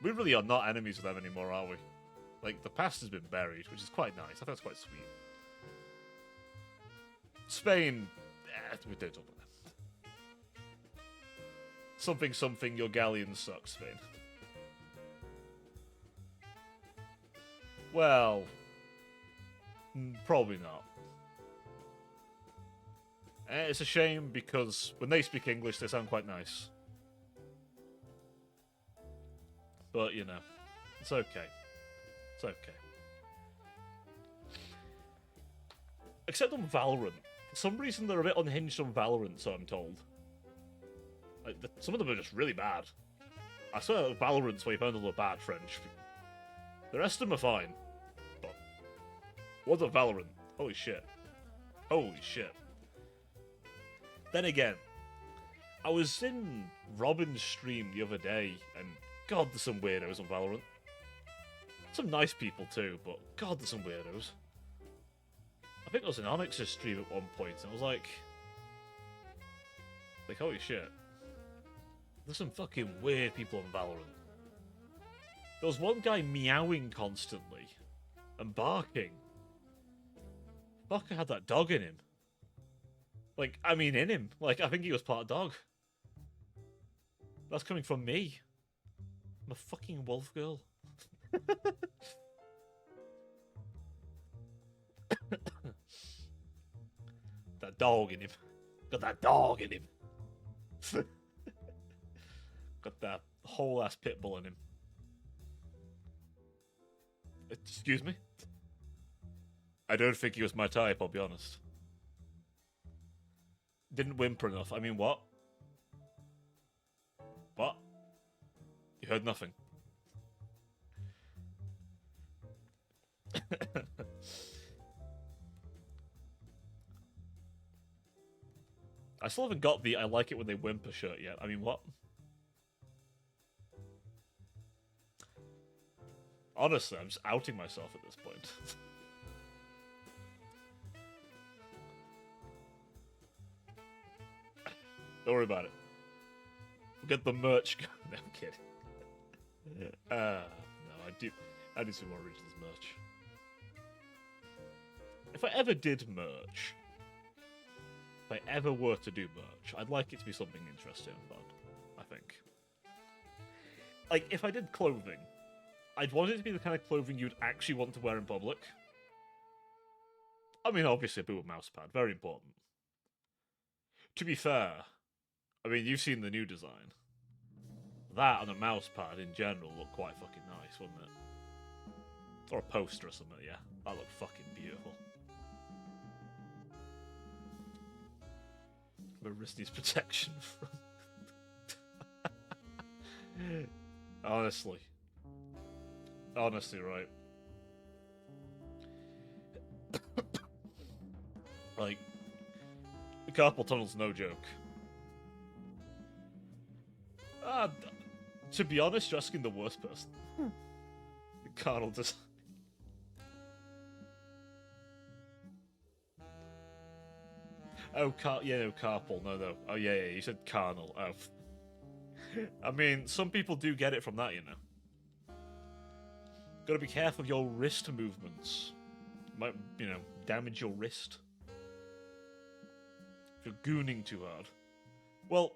We really are not enemies with them anymore, are we? Like, the past has been buried, which is quite nice. I think that's quite sweet. Spain, we don't talk about that. Something, your galleons suck, Spain. Well, probably not. It's a shame because when they speak English, they sound quite nice. But, you know, it's okay. It's okay. Except on Valorant. For some reason, they're a bit unhinged on Valorant, so I'm told. Like, some of them are just really bad. I swear Valorant's where you found all the bad French. The rest of them are fine. But, what's a Valorant? Holy shit. Holy shit. Then again, I was in Robin's stream the other day, and God, there's some weirdos on Valorant. Some nice people too, but God, there's some weirdos. I think I was in Onyx's stream at one point, and I was like, holy shit. There's some fucking weird people on Valorant. There was one guy meowing constantly and barking. Fucker had that dog in him. Like, I mean in him. Like, I think he was part dog. That's coming from me. I'm a fucking wolf girl. That dog in him. Got that dog in him. Got that whole ass pit bull in him. Excuse me? I don't think he was my type, I'll be honest. Didn't whimper enough. I mean, what? What? You heard nothing. I still haven't got the I like it when they whimper shirt yet. I mean, what? Honestly, I'm just outing myself at this point. Don't worry about it. We'll get the merch going. No, I'm kidding. No, I do some more Originals merch. If I ever did merch, if I ever were to do merch, I'd like it to be something interesting and fun, I think. Like, if I did clothing, I'd want it to be the kind of clothing you'd actually want to wear in public. I mean, obviously a boot and mousepad, very important. To be fair, I mean, you've seen the new design. That and a mousepad in general look quite fucking nice, wouldn't it? Or a poster or something, yeah. That looked fucking beautiful. My wrist needs protection from... Honestly. Honestly, right. Like, the carpal tunnel's no joke. To be honest, you're asking the worst person. The carnal design. Oh, no, carpal. No. Oh, yeah, you said carnal. Oh. I mean, some people do get it from that, you know. Gotta be careful of your wrist movements. Might, you know, damage your wrist. If you're gooning too hard. Well,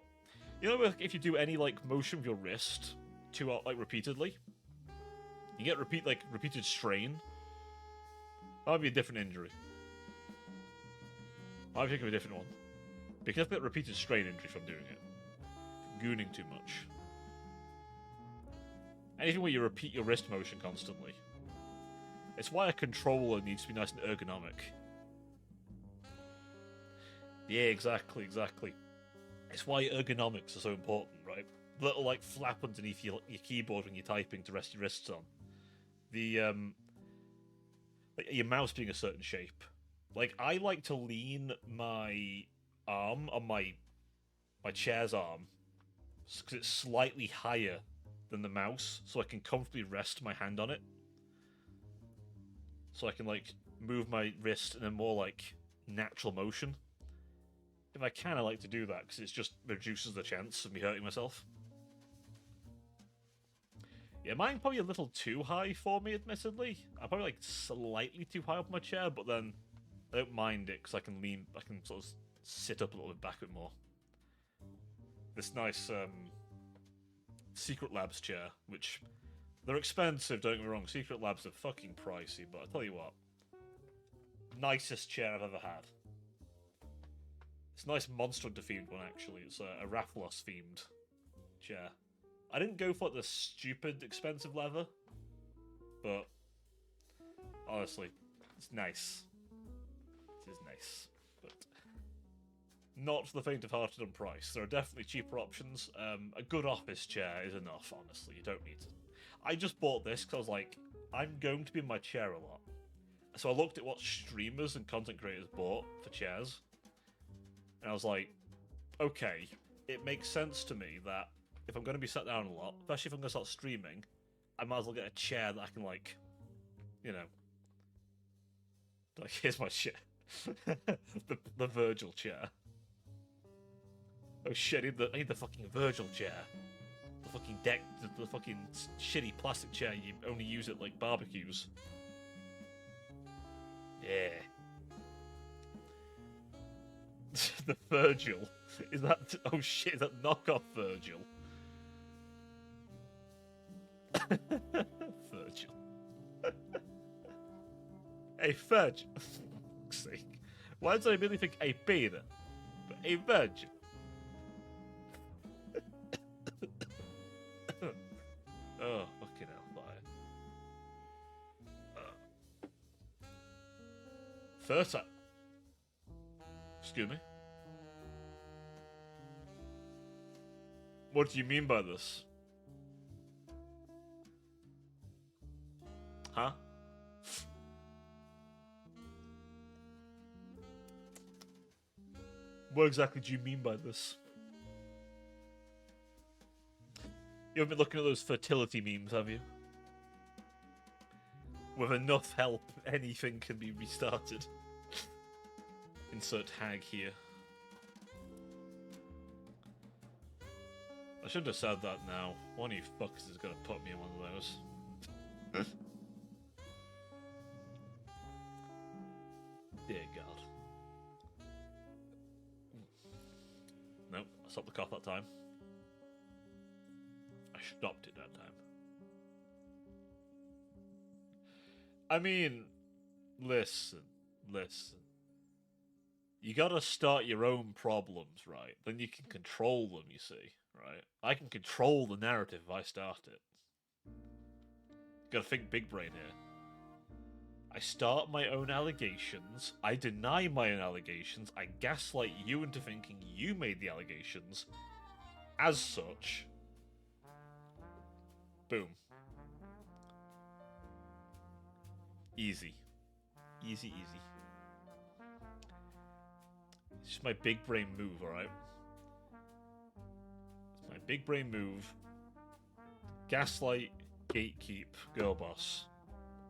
you know, if you do any, like, motion with your wrist too, like, repeatedly, you get repeated strain. That might be a different injury. I think of a different one. Because I get repeated strain injury from doing it. Gooning too much. Anything where you repeat your wrist motion constantly. It's why a controller needs to be nice and ergonomic. Yeah, exactly. It's why ergonomics are so important, right? Little, like, flap underneath your keyboard when you're typing to rest your wrists on. The, like, your mouse being a certain shape. Like, I like to lean my arm on my chair's arm because it's slightly higher than the mouse, so I can comfortably rest my hand on it. So I can, like, move my wrist in a more, like, natural motion. If I can, I like to do that, because it just reduces the chance of me hurting myself. Yeah, mine's probably a little too high for me, admittedly. I'm probably, like, slightly too high up my chair, but then I don't mind it, because I can sort of sit up a little bit back a bit more. This nice, Secret Labs chair, which... They're expensive, don't get me wrong. Secret Labs are fucking pricey, but I'll tell you what. Nicest chair I've ever had. It's a nice Monster Hunter themed one, actually. It's a Rathalos themed chair. I didn't go for the stupid expensive leather, but honestly, it's nice. It is nice, but not for the faint of heart on price. There are definitely cheaper options. A good office chair is enough, honestly. You don't need to. I just bought this because I was like, I'm going to be in my chair a lot. So I looked at what streamers and content creators bought for chairs, and I was like, okay, it makes sense to me that if I'm going to be sat down a lot, especially if I'm going to start streaming, I might as well get a chair that I can, like, you know, like, here's my chair. the Virgil chair. Oh shit, I need the fucking Virgil chair. The fucking deck, the fucking shitty plastic chair you only use at, like, barbecues. Yeah. The Virgil. Is that... Oh shit, is that knockoff Virgil? Virgil. A Virgil. For fuck's sake. Why did I really think a Peter? But a Virgil. Oh, fucking hell, fire. First time. Excuse me? What do you mean by this? Huh? What exactly do you mean by this? You haven't been looking at those fertility memes, have you? With enough help, anything can be restarted. Insert hag here. I shouldn't have said that now. One of you fuckers is gonna put me in one of those. Dear God. Nope, I stopped the cough that time. I stopped it that time. I mean, listen. You gotta start your own problems, right? Then you can control them, you see, right? I can control the narrative if I start it. Gotta think big brain here. I start my own allegations, I deny my own allegations, I gaslight you into thinking you made the allegations. As such... Boom. Easy. Easy. It's just my big brain move, alright? It's my big brain move. Gaslight, gatekeep, girl boss.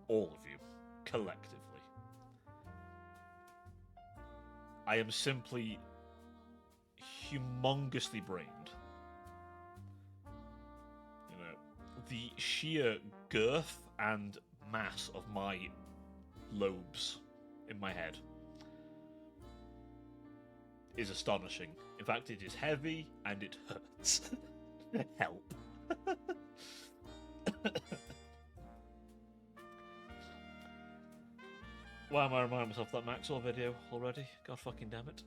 All of you. Collectively. I am simply humongously brained. You know, the sheer girth and mass of my lobes in my head is astonishing. In fact, it is heavy and it hurts. Help. Why am I reminding myself of that Maxwell video already? God fucking damn it.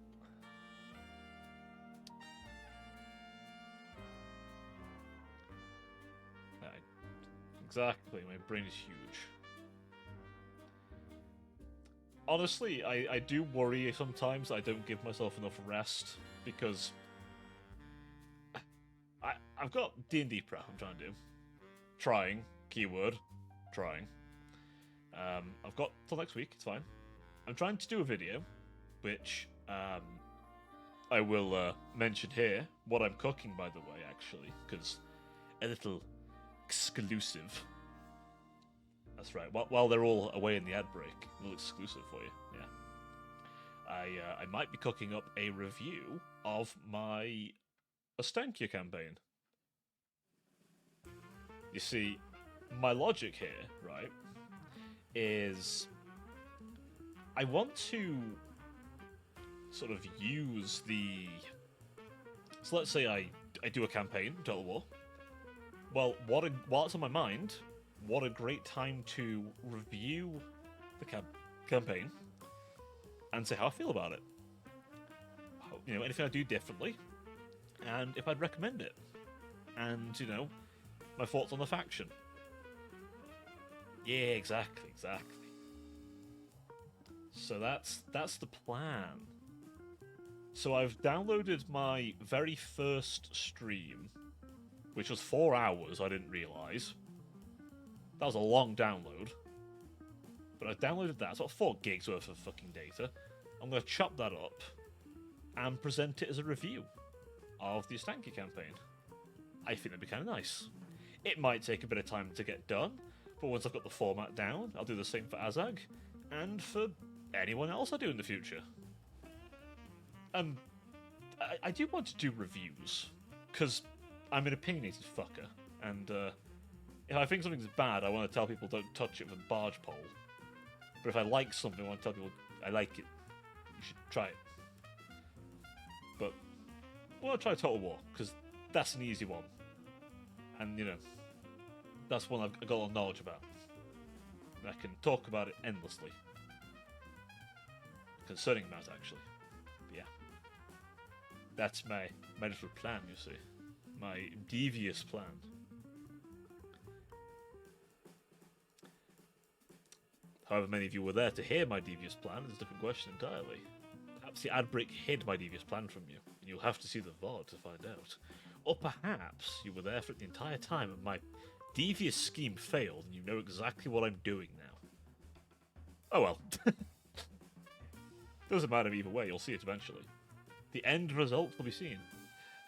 Exactly, my brain is huge. Honestly, I do worry sometimes I don't give myself enough rest, because I've got D&D prep I'm trying to do. Trying, keyword, trying. I've got till next week, it's fine. I'm trying to do a video, which I will mention here, what I'm cooking, by the way, actually, because a little exclusive. That's right. While they're all away in the ad break, a little exclusive for you. Yeah. I might be cooking up a review of my Ostankia campaign. You see, my logic here, right, is I want to sort of use the... So let's say I do a campaign, Total War. Well, while it's on my mind, what a great time to review the campaign and say how I feel about it. You know, anything I do differently, and if I'd recommend it. And, you know, my thoughts on the faction. Yeah, exactly. So that's the plan. So I've downloaded my very first stream, which was 4 hours, I didn't realise. That was a long download. But I downloaded that, it's about 4 gigs worth of fucking data. I'm going to chop that up and present it as a review of the Ostankia campaign. I think that'd be kind of nice. It might take a bit of time to get done, but once I've got the format down, I'll do the same for Azag, and for anyone else I do in the future. I do want to do reviews, because I'm an opinionated fucker, and if I think something's bad, I want to tell people don't touch it with a barge pole. But if I like something, I want to tell people I like it. You should try it. But I want to try Total War, because that's an easy one. And, you know, that's one I've got a lot of knowledge about. And I can talk about it endlessly. Concerning that, actually. But yeah. That's my little plan, you see. My devious plan. However many of you were there to hear my devious plan is a different question entirely. Perhaps the ad break hid my devious plan from you, and you'll have to see the VOD to find out. Or perhaps you were there for it the entire time and my devious scheme failed and you know exactly what I'm doing now. Oh well. Doesn't matter either way, you'll see it eventually. The end result will be seen.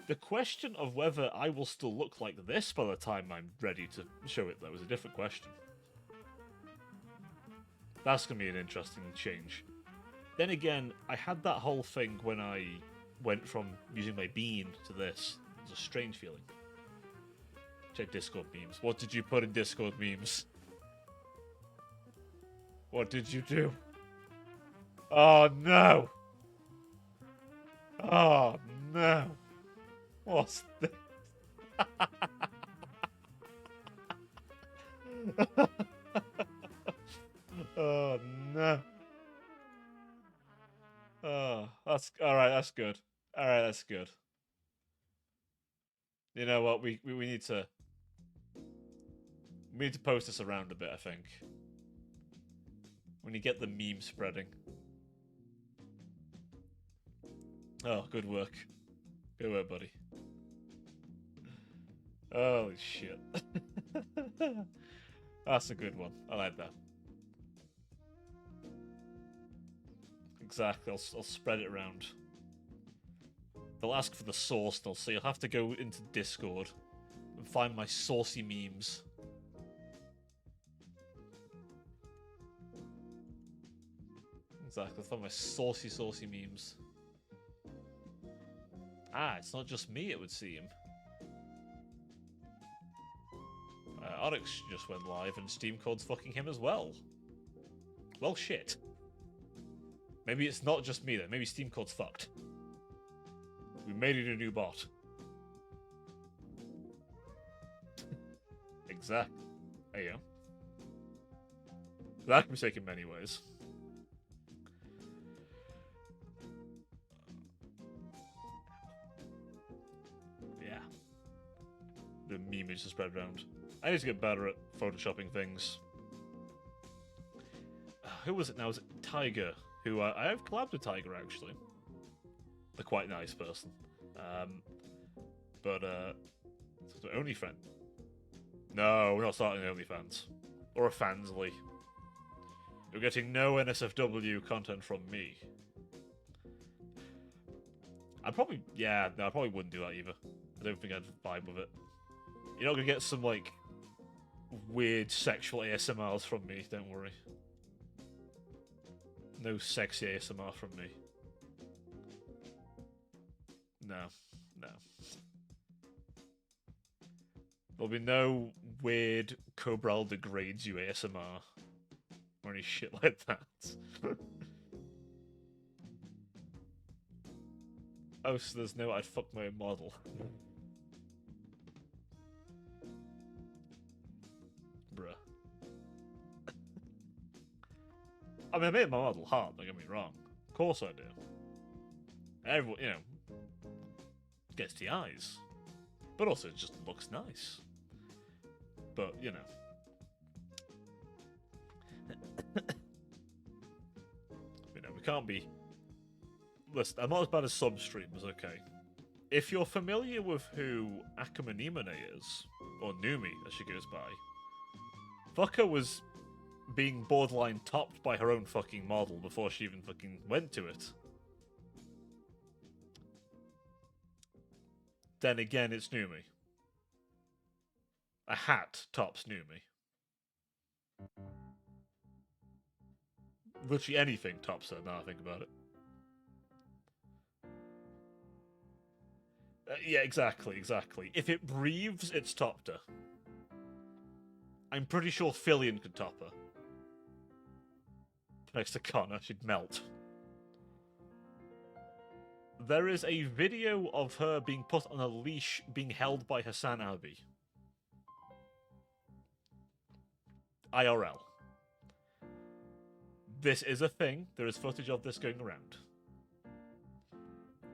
The question of whether I will still look like this by the time I'm ready to show it, though, is a different question. That's going to be an interesting change. Then again, I had that whole thing when I went from using my bean to this. It was a strange feeling. Check Discord memes. What did you put in Discord memes? What did you do? Oh no! Oh no! What's this? Oh no! Oh, that's alright. That's good. Alright, that's good. You know what? We need to post this around a bit. I think when you get the meme spreading. Oh, good work. Good work, buddy. Holy shit. That's a good one. I like that. Exactly. I'll spread it around. They'll ask for the source, they'll say, you'll have to go into Discord and find my saucy memes. Exactly, I'll find my saucy memes. Ah, it's not just me, it would seem. Onyx just went live and Steam Code's fucking him as well. Well, shit. Maybe it's not just me then, maybe Steam Code's fucked. We made it a new bot. Exactly. There you go. That can be taken many ways. Yeah. The meme is to spread around. I need to get better at photoshopping things. Who was it now? Was it Tiger? Who I have collabed with Tiger actually. A quite nice person. But so only friend. No, we're not starting an OnlyFans. Or a Fansly. You're getting no NSFW content from me. I probably wouldn't do that either. I don't think I'd vibe with it. You're not gonna get some, like, weird sexual ASMRs from me, don't worry. No sexy ASMR from me. No, no. There'll be no weird Cobral degrades you ASMR or any shit like that. Oh, so there's no I'd fuck my own model. Bruh. I mean, I made my model hard, don't get me wrong. Of course I do. Everyone, you know, gets the eyes. But also it just looks nice. But, you know. You know, we can't be... Listen, I'm not as bad as some streamers, okay? If you're familiar with who Akuma Nimone is, or Numi as she goes by, Fucker was being borderline topped by her own fucking model before she even fucking went to it. Then again, it's Numi. A hat tops Numi. Literally anything tops her, now I think about it. Yeah, exactly. If it breathes, it's topped her. I'm pretty sure Fillion could top her. Next to Connor, she'd melt. There is a video of her being put on a leash being held by Hassan Abi. IRL. This is a thing. There is footage of this going around.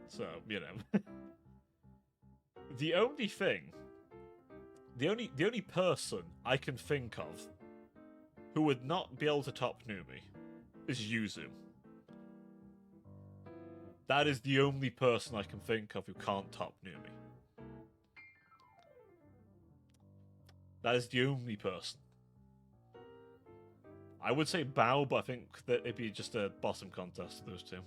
So, you know. The only person I can think of who would not be able to top Numi is Yuzu. That is the only person I can think of who can't top Numi. That is the only person. I would say Bao, but I think that it'd be just a bottom contest, those two.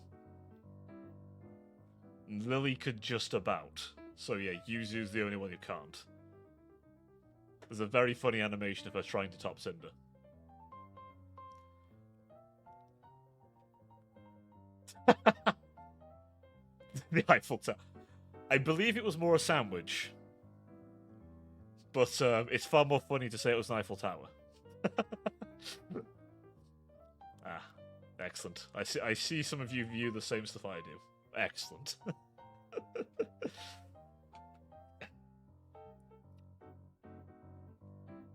And Lily could just about. So yeah, Yuzu's the only one who can't. There's a very funny animation of her trying to top Cinder. The Eiffel Tower. I believe it was more a sandwich. But it's far more funny to say it was an Eiffel Tower. Ah, excellent. I see some of you view the same stuff I do. Excellent.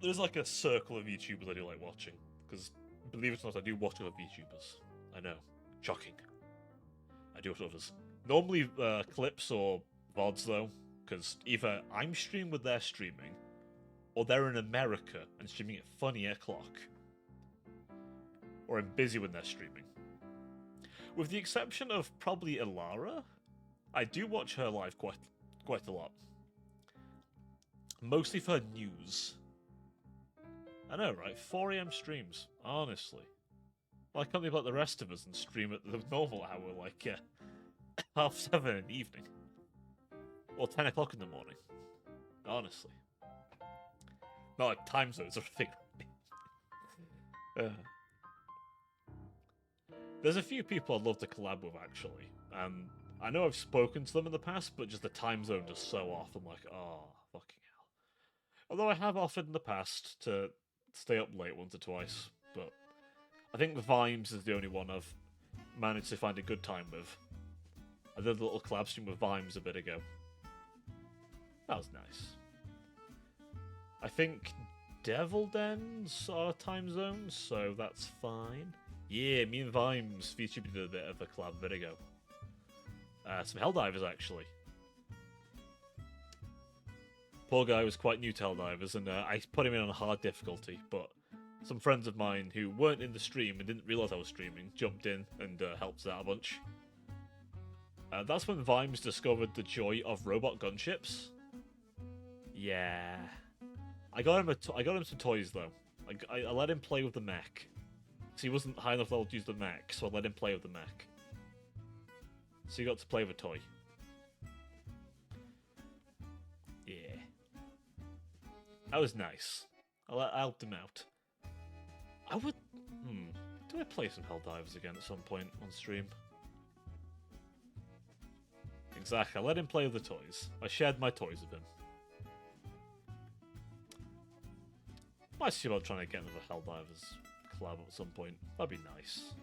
There's like a circle of YouTubers I do like watching. Because, believe it or not, I do watch other YouTubers. I know. Shocking. I do watch others. Normally clips or VODs, though. Because either I'm streaming with their streaming, or they're in America and streaming at funny o'clock. Or I'm busy when they're streaming. With the exception of probably Ilara, I do watch her live quite a lot. Mostly for news. I know, right? 4 AM streams, honestly. Why can't they be like the rest of us and stream at the normal hour, like 7:30 in the evening? Or 10 o'clock in the morning? Honestly. Not like time zones or anything. There's a few people I'd love to collab with, actually. I know I've spoken to them in the past, but just the time zone is so off. I'm like, oh, fucking hell. Although I have offered in the past to stay up late once or twice, but I think the Vimes is the only one I've managed to find a good time with. I did a little collab stream with Vimes a bit ago. That was nice. I think Devil Dens are time zones, so that's fine. Yeah, me and Vimes featured did a bit of a collab a bit ago. Some Helldivers, actually. Poor guy was quite new to Helldivers, and I put him in on a hard difficulty, but some friends of mine who weren't in the stream and didn't realise I was streaming jumped in and helped us out a bunch. That's when Vimes discovered the joy of robot gunships. Yeah. I got him some toys, though. I let him play with the mech. Because he wasn't high enough level to use the mech, so I let him play with the mech. So he got to play with a toy. Yeah. That was nice. I helped him out. I would... Do I play some Helldivers again at some point on stream? Exactly, I let him play with the toys. I shared my toys with him. Might see about trying to get another Helldivers collab at some point. That'd be nice.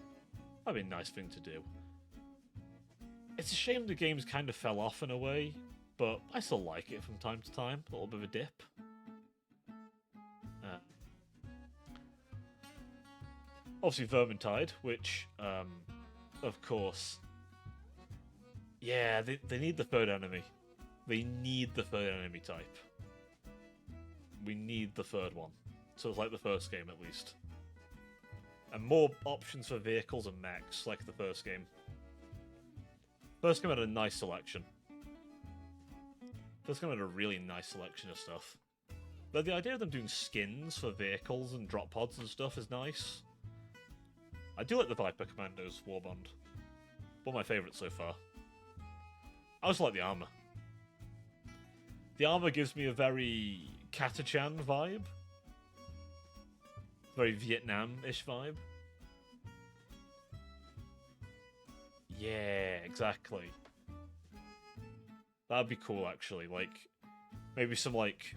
That'd be a nice thing to do. It's a shame the games kind of fell off in a way, but I still like it from time to time. A little bit of a dip. Obviously Vermintide, which, of course... Yeah, they need the third enemy. They need the third enemy type. We need the third one. So it's like the first game, at least. And more options for vehicles and mechs, like the first game. First game had a nice selection. First game had a really nice selection of stuff. But the idea of them doing skins for vehicles and drop pods and stuff is nice. I do like the Viper Commandos Warband. One of my favourites so far. I also like the armour. The armour gives me a very Katachan vibe. Very Vietnam-ish vibe. Yeah, exactly. That'd be cool, actually. Like, maybe some, like,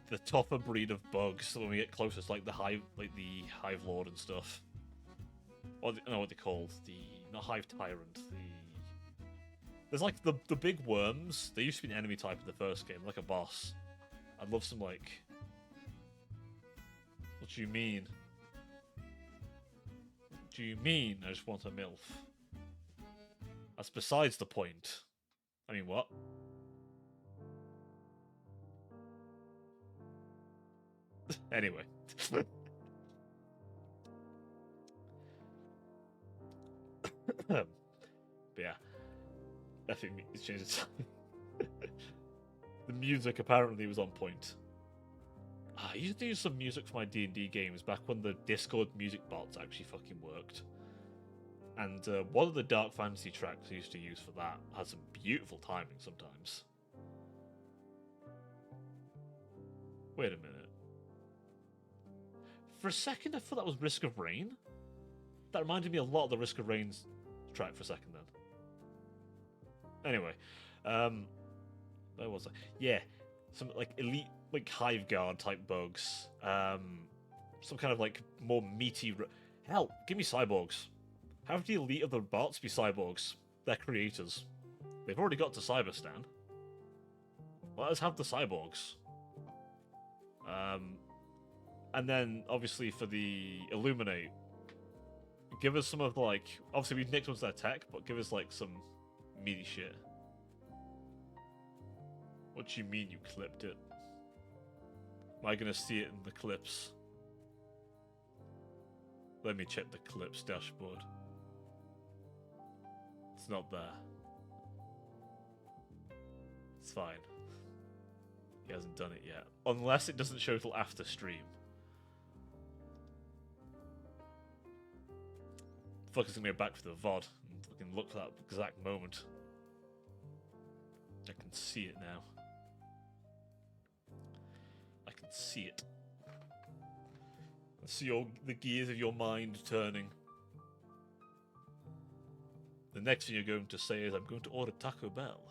the tougher breed of bugs when we get closest, like the Hive Lord and stuff. Or I don't know what they're called. Not Hive Tyrant. There's like the big worms. They used to be an enemy type in the first game, like a boss. I'd love some like. What do you mean? What do you mean? I just want a MILF. That's besides the point. I mean, what? Anyway. But yeah. I think it's changed its time. The music apparently was on point. I used to use some music for my D&D games back when the Discord music bots actually fucking worked. And one of the Dark Fantasy tracks I used to use for that had some beautiful timing sometimes. Wait a minute. For a second I thought that was Risk of Rain. That reminded me a lot of the Risk of Rain's track for a second then. Anyway, where was I? Yeah, some like elite, like Hive Guard type bugs. Some kind of like more meaty. Hell, give me cyborgs. Have the elite of the bots be cyborgs. They're creators. They've already got to Cyberstan. Let us have the cyborgs. And then obviously for the Illuminate, give us some of like. Obviously we've nicked onto their tech, but give us like some meaty shit. What do you mean you clipped it? Am I gonna see it in the clips? Let me check the clips dashboard. It's not there. It's fine. He hasn't done it yet. Unless it doesn't show till after stream. Fuck is gonna go back for the VOD and fucking look for that exact moment. I can see it now. I can see it. I see the gears of your mind turning. The next thing you're going to say is, I'm going to order Taco Bell.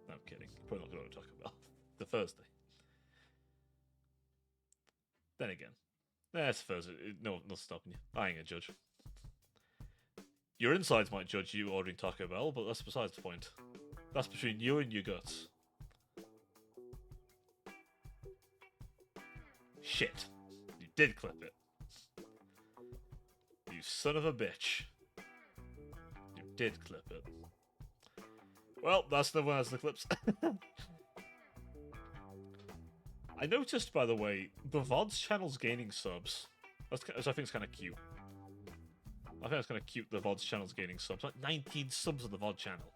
No, I'm kidding. You're probably not going to order Taco Bell. The Thursday. Then again. It's Thursday. No, not stopping you. I ain't gonna judge. Your insides might judge you ordering Taco Bell, but that's besides the point. That's between you and your guts. Shit. You did clip it. You son of a bitch. You did clip it. Well, that's the one has the clips. I noticed, by the way, the VOD's channel's gaining subs. I think it's kind of cute. I think it's kind of cute the VOD's channel's gaining subs. Like 19 subs on the VOD channel.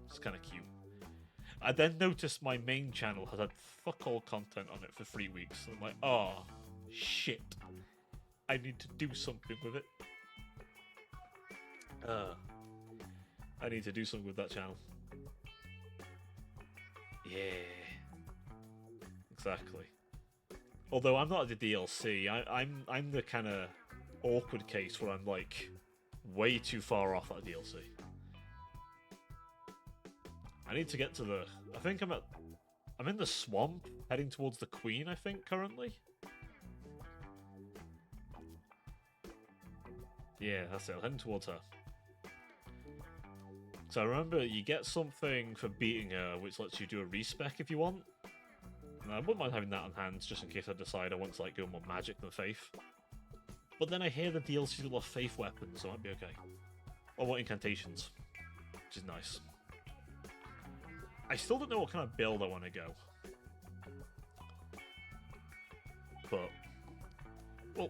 It's kind of cute. I then noticed my main channel has had fuck all content on it for 3 weeks. I'm like, oh, shit. I need to do something with it. I need to do something with that channel. Yeah. Exactly. Although I'm not the DLC, I'm the kind of awkward case where I'm like way too far off that DLC. I need to get to the. I think I'm in the swamp, heading towards the Queen. I think currently. Yeah, that's it. I'm heading towards her. So remember, you get something for beating her, which lets you do a respec if you want. And I wouldn't mind having that on hand, just in case I decide I want to like go more magic than faith. But then I hear the DLC's got a lot of faith weapons, so I might be okay. Or what incantations, which is nice. I still don't know what kind of build I want to go. But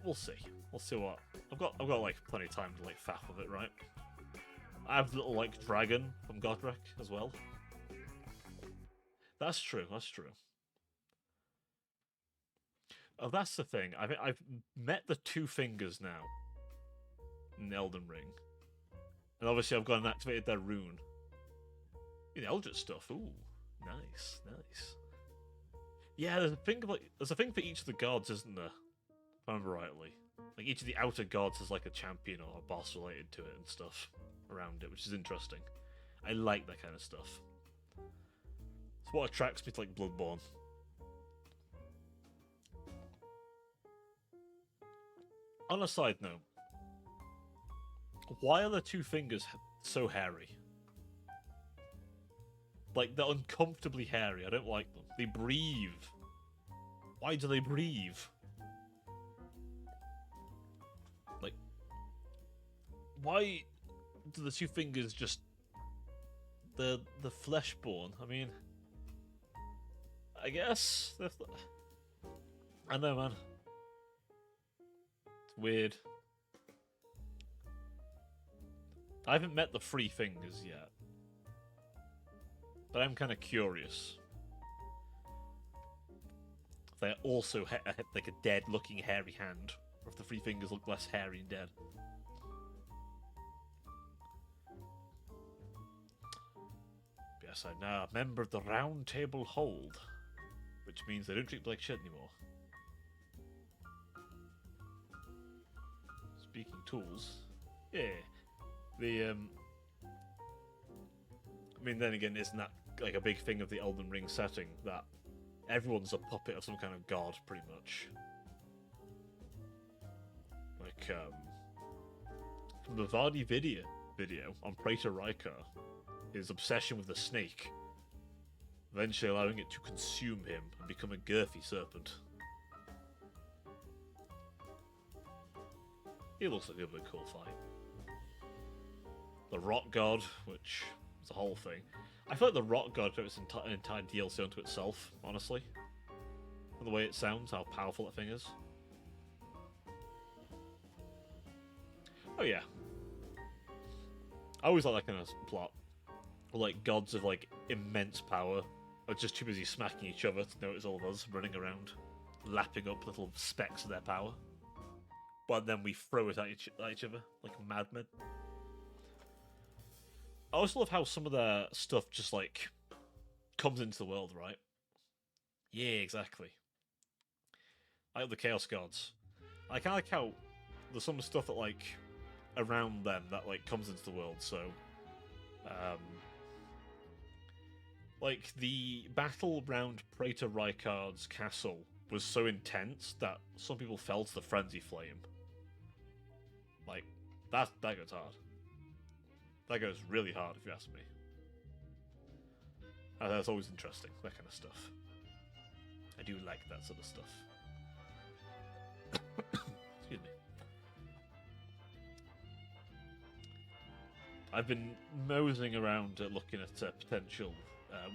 we'll see. We'll see what I've got like plenty of time to like faff with it, right? I have the little like dragon from Godric as well. That's true. That's true. Oh, that's the thing. I've met the two fingers now in Elden Ring, and obviously I've gone and activated their rune. The Eldritch stuff. Ooh, nice, nice. Yeah, there's a thing for each of the gods, isn't there? If I remember rightly. Like each of the outer gods has like a champion or a boss related to it and stuff around it, which is interesting. I like that kind of stuff. It's what attracts me to like Bloodborne. On a side note, why are the two fingers so hairy? Like, they're uncomfortably hairy. I don't like them. They breathe. Why do they breathe? Like, why do the two fingers just... the fleshborn? I mean... I guess... I know, man. Weird. I haven't met the three fingers yet. But I'm kind of curious. If they're also like a dead-looking hairy hand, or if the three fingers look less hairy and dead. Yes, I'm now a member of the Round Table Hold, which means they don't treat me like shit anymore. Speaking tools, yeah, I mean, then again, isn't that like a big thing of the Elden Ring setting that everyone's a puppet of some kind of god, pretty much? Like, from the Vardy video on Praetor Rykar, his obsession with the snake, eventually allowing it to consume him and become a girthy serpent. He looks like a bit cool fight. The Rock God, which is a whole thing. I feel like the Rock God is an entire DLC unto itself, honestly. From the way it sounds, how powerful that thing is. Oh yeah. I always like that kind of plot. Like gods of like immense power are just too busy smacking each other to notice all of us running around, lapping up little specks of their power. But then we throw it at each other like madmen. I also love how some of their stuff just like comes into the world, right? Yeah, exactly. I like the Chaos Gods. I kind of like how there's some stuff that like around them that like comes into the world. So, like the battle around Praetor Rykar's castle was so intense that some people fell to the Frenzy Flame. Like that goes hard. That goes really hard, if you ask me. And that's always interesting, that kind of stuff. I do like that sort of stuff. Excuse me. I've been moseying around looking at potential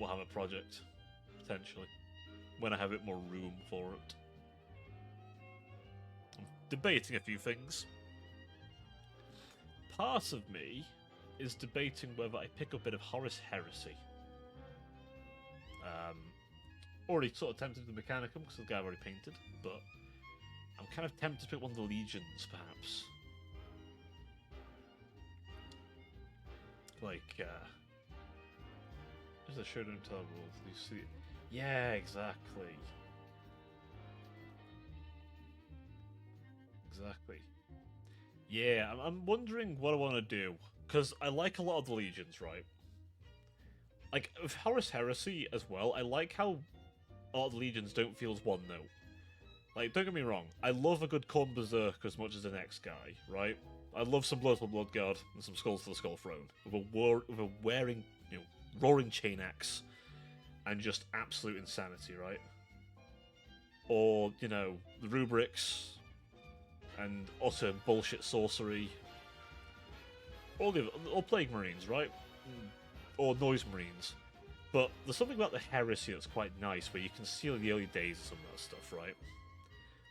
Warhammer project, potentially, when I have a bit more room for it. I'm debating a few things. Part of me is debating whether I pick up a bit of Horus Heresy. Already sort of tempted with the Mechanicum because the guy I've already painted, but I'm kind of tempted to pick one of the Legions, perhaps. Like, there's a showdown table. You see, yeah, exactly. exactly. Yeah, I'm wondering what I want to do because I like a lot of the legions, right? Like with Horus Heresy as well. I like how a lot of the legions don't feel as one though. Like, don't get me wrong, I love a good Khorne Berserk as much as the next guy, right? I love some Blood for Blood Guard and some Skulls for the Skull Throne with a wearing, roaring chain axe and just absolute insanity, right? Or the rubrics and utter bullshit sorcery. All Plague Marines, right? Or Noise Marines. But there's something about the Heresy that's quite nice, where you can see the early days of some of that stuff, right?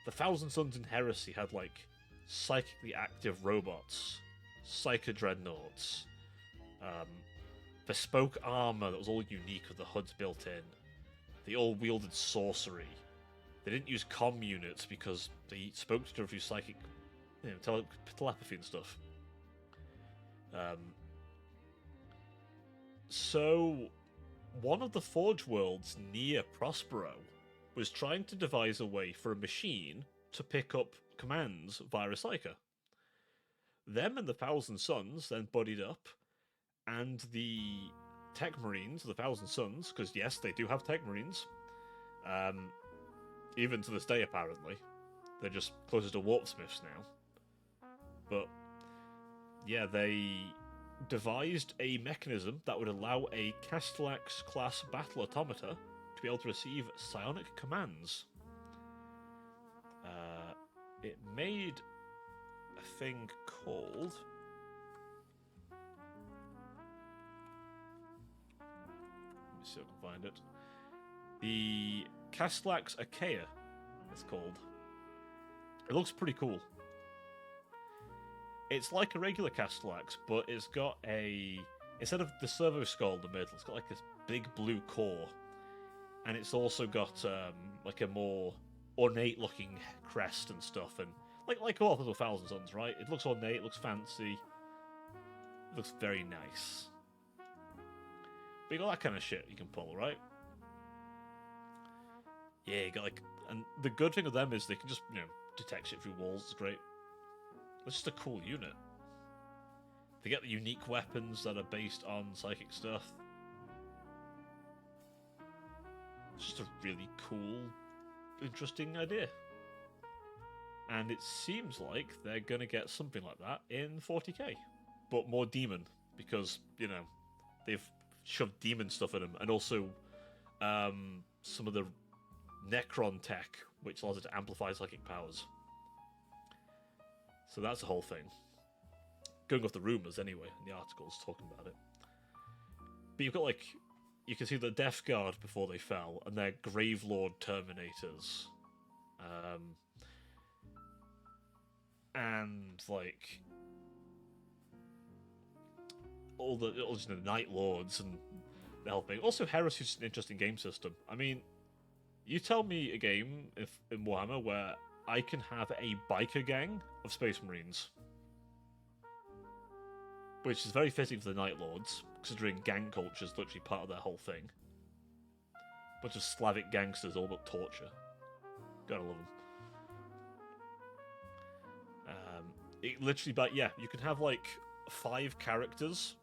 The Thousand Sons in Heresy had, like, psychically active robots, Psycho Dreadnoughts, bespoke armor that was all unique with the hoods built in. They all wielded sorcery. They didn't use comm units because they spoke to each other through psychic, telepathy and stuff. So, one of the Forge Worlds near Prospero was trying to devise a way for a machine to pick up commands via a Psyker. Them and the Thousand Sons then buddied up, and the Tech Marines, the Thousand Sons, because yes, they do have Tech Marines, even to this day apparently. They're just closer to Warpsmiths now. But yeah, they devised a mechanism that would allow a Castellax-class battle automata to be able to receive psionic commands. It made a thing called... Let me see if I can find it. The Castellax Achaea, it's called. It looks pretty cool. It's like a regular Castellax, but it's got instead of the servo skull in the middle, it's got like this big blue core. And it's also got like a more ornate-looking crest and stuff, and like all of the Thousand Sons, right? It looks ornate, it looks fancy, it looks very nice. But you got that kind of shit you can pull, right? Yeah, you got and the good thing with them is they can just detect shit through walls. It's great. It's just a cool unit. They get the unique weapons that are based on psychic stuff. It's just a really cool, interesting idea. And it seems like they're going to get something like that in 40k. But more demon, because, they've shoved demon stuff in them. And also some of the Necron tech, which allows it to amplify psychic powers. So that's the whole thing. Going off the rumours anyway, in the articles talking about it. But you've got you can see the Death Guard before they fell, and they're Gravelord Terminators. And all the Night Lords and the whole thing. Also, Heresy's an interesting game system. I mean, you tell me a game in Warhammer where I can have a biker gang of Space Marines. Which is very fitting for the Night Lords, considering gang culture is literally part of their whole thing. Bunch of Slavic gangsters all about torture. Gotta love them. It literally, you can have 5 characters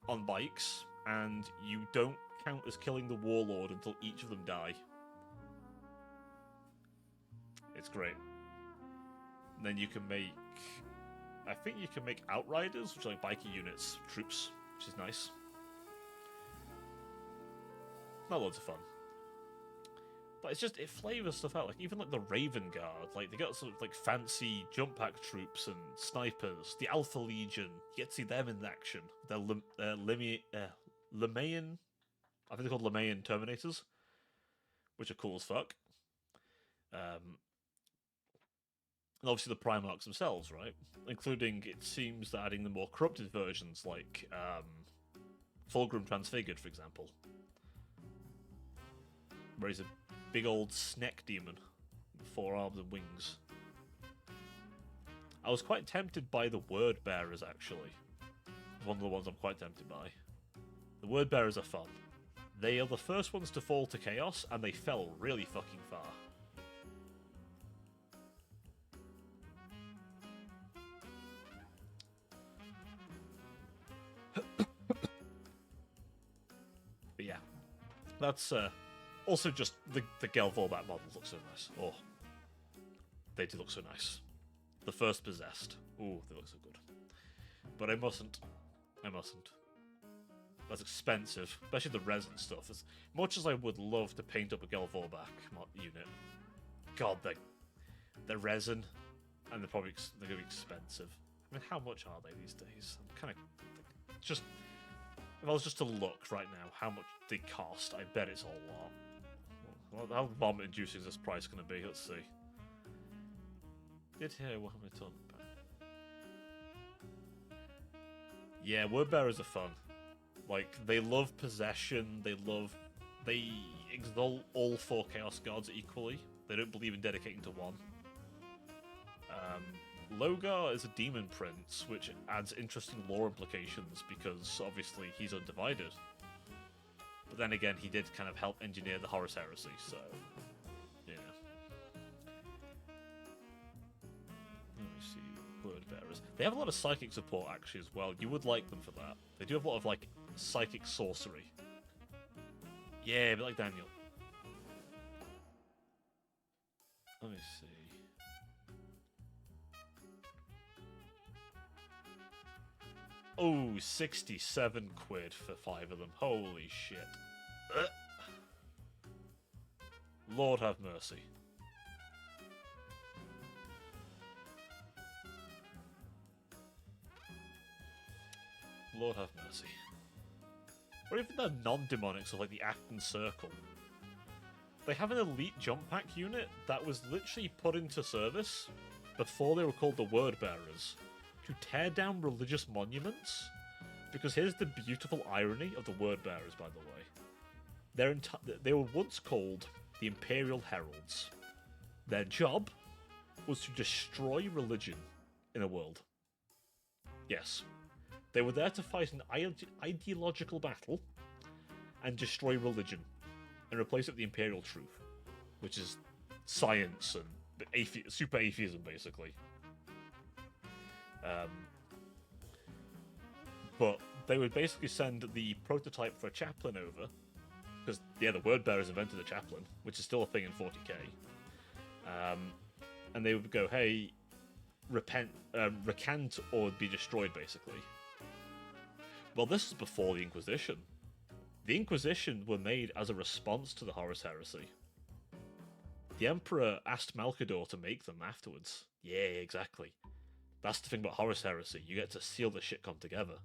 on bikes, and you don't count as killing the Warlord until each of them die. It's great. And then you can make... I think you can make Outriders, which are biker units, troops, which is nice. Not loads of fun. But it's just, it flavors stuff out. Even the Raven Guard, they got some fancy jump pack troops and snipers. The Alpha Legion, you get to see them in action. They're Lemayan, I think they're called Lemayan Terminators, which are cool as fuck. And obviously the Primarchs themselves, right? Including, it seems, that adding the more corrupted versions, like Fulgrim Transfigured, for example. Where he's a big old snack demon with 4 arms and wings. I was quite tempted by the Word Bearers, actually. One of the ones I'm quite tempted by. The Word Bearers are fun. They are the first ones to fall to Chaos, and they fell really fucking far. But yeah, that's also just the Gelvorbat models look so nice. Oh, they do look so nice. The first possessed. Ooh, they look so good. But I mustn't. That's expensive, especially the resin stuff. As much as I would love to paint up a Gelvorbat unit, God, the resin, and they're gonna be expensive. I mean, how much are they these days? I'm kind of just. If I was just to look right now, how much they cost, I bet it's a lot. How vomit-inducing is this price going to be? Let's see. Did hear what I'm talking about. Yeah, word bearers are fun. Like, they love possession, they exalt all 4 Chaos Gods equally. They don't believe in dedicating to one. Logar is a demon prince, which adds interesting lore implications because obviously he's undivided. But then again, he did kind of help engineer the Horus Heresy, so yeah. Let me see, word bearers. They have a lot of psychic support actually as well. You would like them for that. They do have a lot of like psychic sorcery. Yeah, a bit like Daniel. Let me see. Oh, 67 quid for 5 of them. Holy shit. Lord have mercy. Lord have mercy. Or even the non-demonics of like the Acton Circle. They have an elite jump pack unit that was literally put into service before they were called the Word Bearers, to tear down religious monuments. Because here's the beautiful irony of the Word Bearers, by the way. They were once called the Imperial Heralds. Their job was to destroy religion in a world. Yes. They were there to fight an ideological battle and destroy religion and replace it with the Imperial truth, which is science and super atheism, basically. But they would basically send the prototype for a chaplain over, because, yeah, the Word Bearers invented a chaplain, which is still a thing in 40k. And they would go, hey, recant or be destroyed, basically. Well, this is before the Inquisition. The Inquisition were made as a response to the Horus Heresy. The Emperor asked Malcador to make them afterwards. Yeah, exactly. That's the thing about Horus Heresy. You get to seal the shit come together.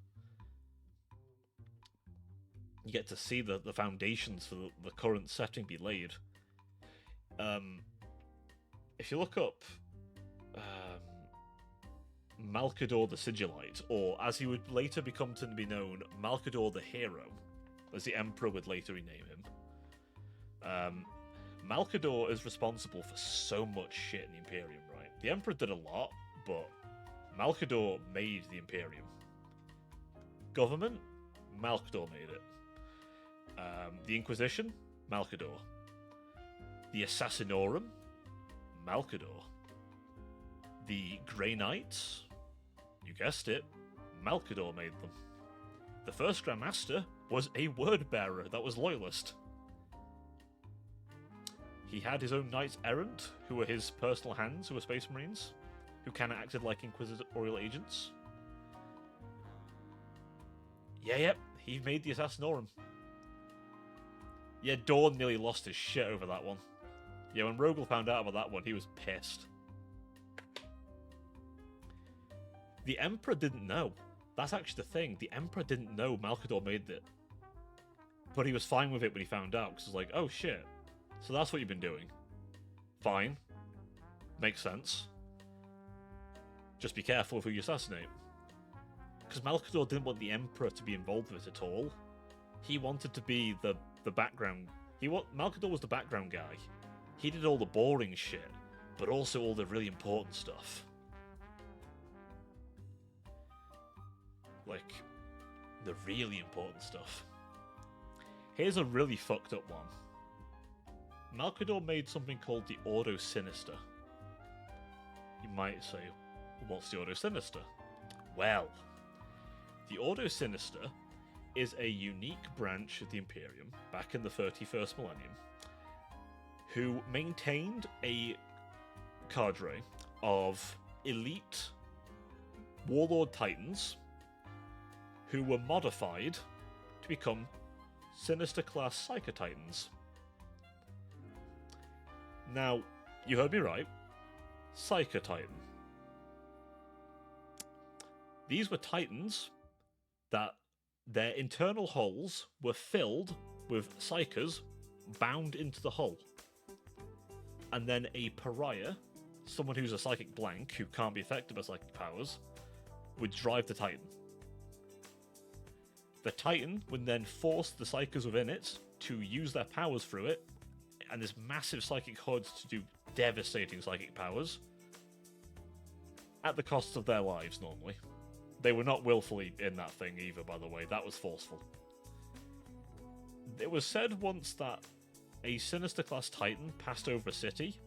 You get to see the foundations for the current setting be laid. If you look up Malcador the Sigillite, or as he would later become to be known, Malcador the Hero, as the Emperor would later rename him, Malcador is responsible for so much shit in the Imperium, right? The Emperor did a lot, but Malcador made the Imperium. Government? Malcador made it. The Inquisition? Malcador. The Assassinorum? Malcador. The Grey Knights? You guessed it, Malcador made them. The first Grand Master was a word bearer that was loyalist. He had his own knights errant, who were his personal hands, who were Space Marines, who kind of acted like inquisitorial agents. Yep, he made the Assassinorum. Yeah, Dawn nearly lost his shit over that one. Yeah, when Rogel found out about that one, he was pissed. The Emperor didn't know. That's actually the thing. The Emperor didn't know Malcador made it. But he was fine with it when he found out, because he was like, oh shit. So that's what you've been doing. Fine. Makes sense. Just be careful of who you assassinate. Because Malcador didn't want the Emperor to be involved with it at all. He wanted to be the background. Malcador was the background guy. He did all the boring shit, but also all the really important stuff. Like, the really important stuff. Here's a really fucked up one. Malcador made something called the Ordo Sinister. You might say, what's the Ordo Sinister? Well, The Ordo Sinister is a unique branch of the Imperium back in the 31st millennium who maintained a cadre of elite warlord titans who were modified to become Sinister class Psycho Titans. Now, you heard me right. Psycho Titan. These were titans that their internal hulls were filled with psychers bound into the hull. And then a pariah, someone who's a psychic blank who can't be affected by psychic powers, would drive the titan. The titan would then force the psychers within it to use their powers through it, and this massive psychic hood to do devastating psychic powers at the cost of their lives normally. They were not willfully in that thing either, by the way. That was forceful. It was said once that a Sinister class Titan passed over a city,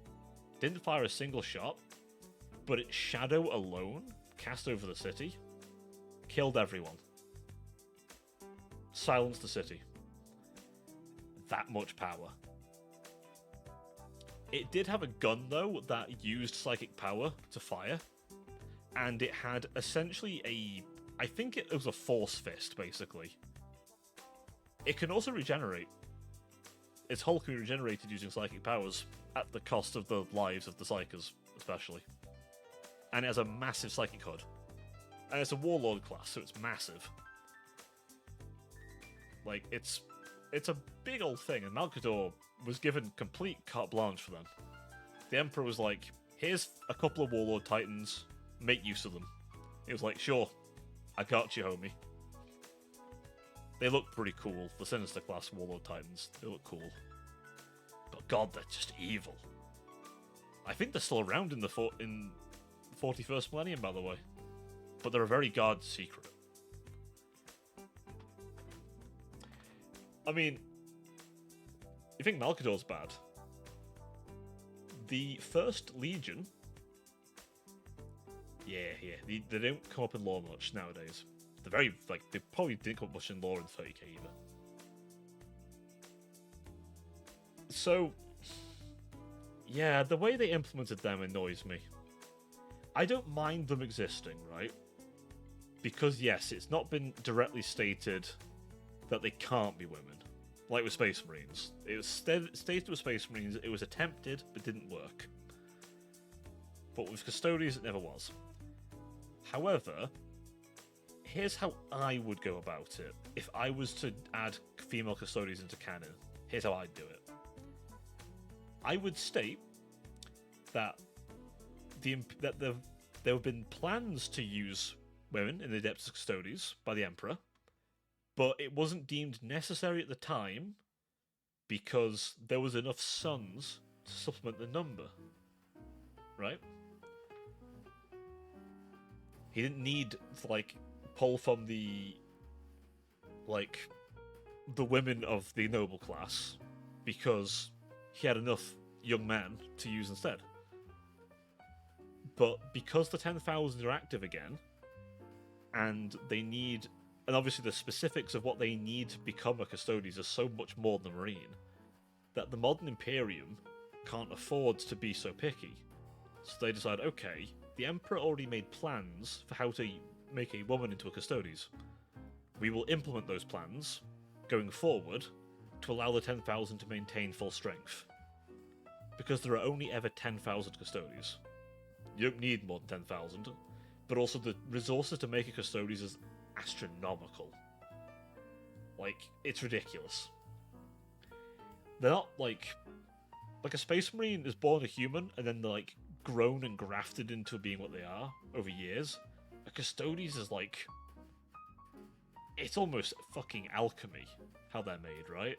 didn't fire a single shot, but its shadow alone, cast over the city, killed everyone. Silenced the city. That much power. It did have a gun, though, that used psychic power to fire, and it had essentially I think it was a force fist, basically. It can also regenerate. Its hull can be regenerated using psychic powers, at the cost of the lives of the Psychers, especially. And it has a massive psychic hood. And it's a warlord class, so it's massive. Like, it's a big old thing, and Malcador was given complete carte blanche for them. The Emperor was like, here's a couple of warlord titans, make use of them. He was like, sure, I got you, homie. They look pretty cool, the Sinister class warlord titans. They look cool. But god, they're just evil. I think they're still around in the 41st millennium, by the way. But they're a very guard secret. I mean, you think Malcador's bad? The First Legion... Yeah. They don't come up in lore much nowadays. They're very, they probably didn't come up much in lore in 30k either. So, yeah, the way they implemented them annoys me. I don't mind them existing, right? Because, yes, it's not been directly stated that they can't be women. Like with Space Marines. It was stated with Space Marines, it was attempted, but didn't work. But with Custodians, it never was. However, here's how I would go about it. If I was to add female Custodians into canon, here's how I'd do it. I would state that there have been plans to use women in the Adeptus Custodes by the Emperor, but it wasn't deemed necessary at the time because there was enough sons to supplement the number. Right? He didn't need to, pull from the women of the noble class because he had enough young men to use instead. But because the 10,000 are active again, and obviously the specifics of what they need to become a Custodes are so much more than a Marine, that the modern Imperium can't afford to be so picky. So they decide, okay, the Emperor already made plans for how to make a woman into a Custodes. We will implement those plans going forward to allow the 10,000 to maintain full strength. Because there are only ever 10,000 Custodes. You don't need more than 10,000, but also the resources to make a Custodes is astronomical. It's ridiculous. They're not like a Space Marine is born a human and then they're grown and grafted into being what they are over years. A Custodes is it's almost fucking alchemy how they're made, right?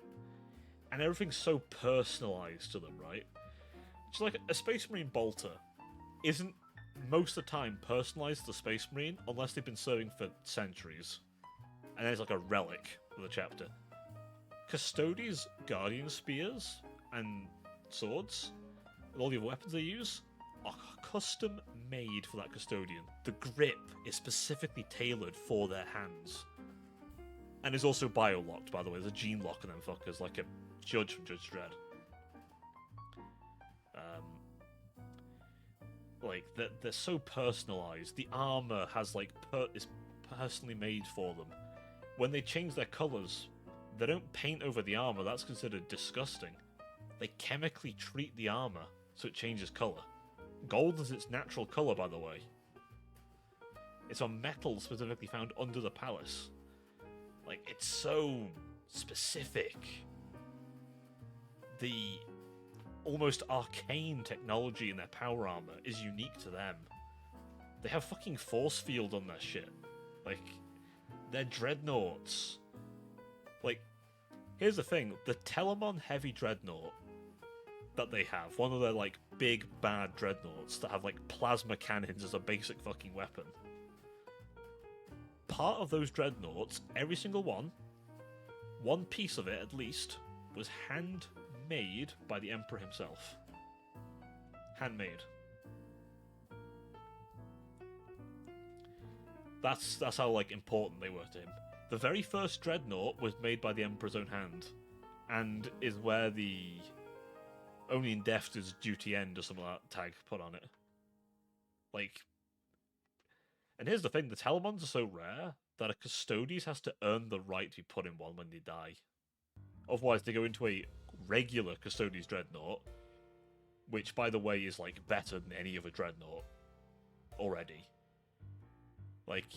And everything's so personalized to them, right? Just a Space Marine bolter isn't most of the time personalized to the Space Marine unless they've been serving for centuries. And there's a relic of the chapter. Custodes' Guardian Spears and swords, and all the other weapons they use, are custom made for that custodian. The grip is specifically tailored for their hands. And is also bio-locked, by the way. There's a gene lock on them fuckers, like a Judge from Judge Dredd. Like, they're so personalized. The armor has, like, is personally made for them. When they change their colors, they don't paint over the armor. That's considered disgusting. They chemically treat the armor so it changes color. Gold is its natural color, by the way. It's a metal specifically found under the palace. Like, it's so specific. The almost arcane technology in their power armor is unique to them. They have fucking force field on their shit. Like, they're dreadnoughts. Like, here's the thing. The Telemon Heavy Dreadnought that they have, one of their, like, big, bad dreadnoughts that have, like, plasma cannons as a basic fucking weapon. Part of those dreadnoughts, every single one piece of it at least, was handmade by the Emperor himself. Handmade. That's how, like, important they were to him. The very first dreadnought was made by the Emperor's own hand, and is where the only in death does duty end or something like that tag put on it. Like, and here's the thing, the Telemons are so rare that a Custodes has to earn the right to be put in one when they die. Otherwise, they go into a regular Custodes Dreadnought, which, by the way, is, like, better than any other Dreadnought already. Like,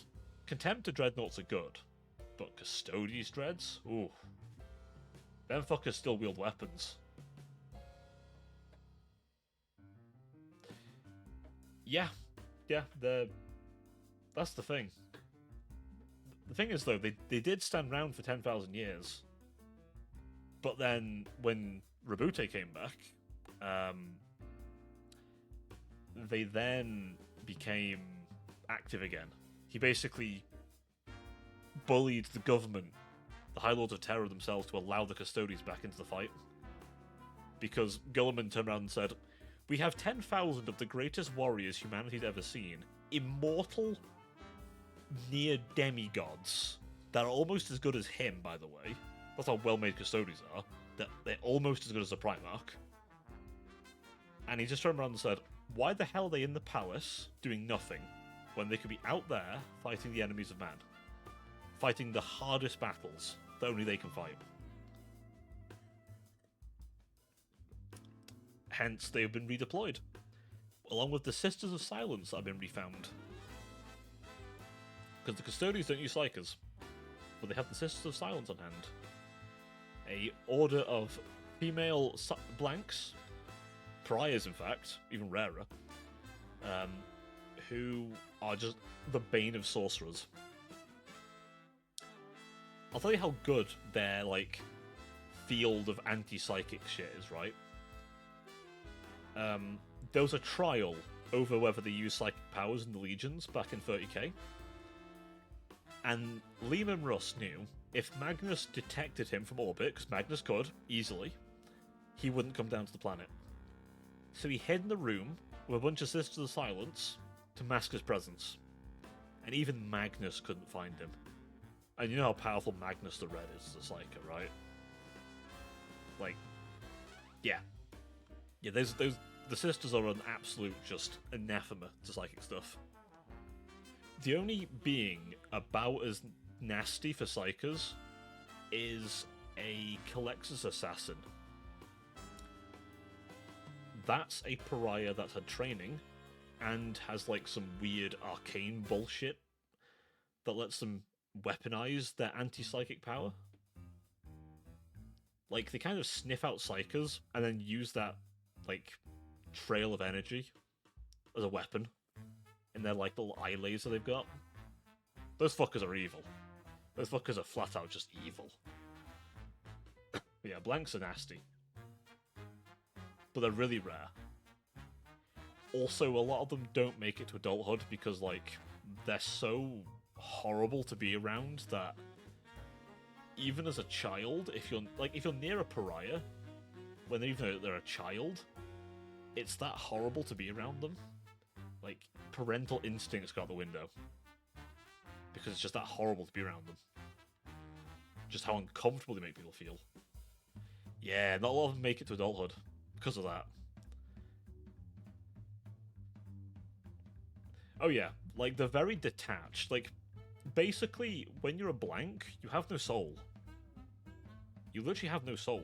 Contemptor Dreadnoughts are good, but Custodes Dreads? Ooh. Them fuckers still wield weapons. Yeah, that's the thing. The thing is, though, they did stand around for 10,000 years. But then, when Rabute came back, they then became active again. He basically bullied the government, the High Lords of Terror themselves, to allow the Custodes back into the fight. Because Gulliman turned around and said, "We have 10,000 of the greatest warriors humanity's ever seen. Immortal, near demigods that are almost as good as him, by the way. That's how well-made Custodes are. They're almost as good as the Primarch." And he just turned around and said, "Why the hell are they in the palace doing nothing when they could be out there fighting the enemies of man? Fighting the hardest battles that only they can fight." Hence, they have been redeployed, along with the Sisters of Silence that have been refound. Because the Custodes don't use Psykers, but they have the Sisters of Silence on hand. A order of female blanks, pariahs in fact, even rarer, who are just the bane of sorcerers. I'll tell you how good their, like, field of anti-psychic shit is, right? There was a trial over whether they use psychic powers in the Legions back in 30k. And Lehman Russ knew if Magnus detected him from orbit, because Magnus could, easily, he wouldn't come down to the planet. So he hid in the room with a bunch of Sisters of Silence to mask his presence. And even Magnus couldn't find him. And you know how powerful Magnus the Red is as a Psyker, right? Like, yeah. Yeah, the Sisters are an absolute just anathema to psychic stuff. The only being about as nasty for Psykers is a Calexis Assassin. That's a pariah that's had training and has, like, some weird arcane bullshit that lets them weaponize their anti-psychic power. Like, they kind of sniff out Psykers and then use that, like, trail of energy as a weapon in their, like, little eye laser they've got. Those fuckers are evil. Those fuckers are flat out just evil. But yeah, blanks are nasty. But they're really rare. Also, a lot of them don't make it to adulthood because, like, they're so horrible to be around that even as a child, if you're near a pariah, even though they're a child, it's that horrible to be around them. Like, parental instincts go out the window. Because it's just that horrible to be around them. Just how uncomfortable they make people feel. Yeah, not a lot of them make it to adulthood because of that. Oh yeah, like, they're very detached. Like, basically, when you're a blank, you have no soul. You literally have no soul.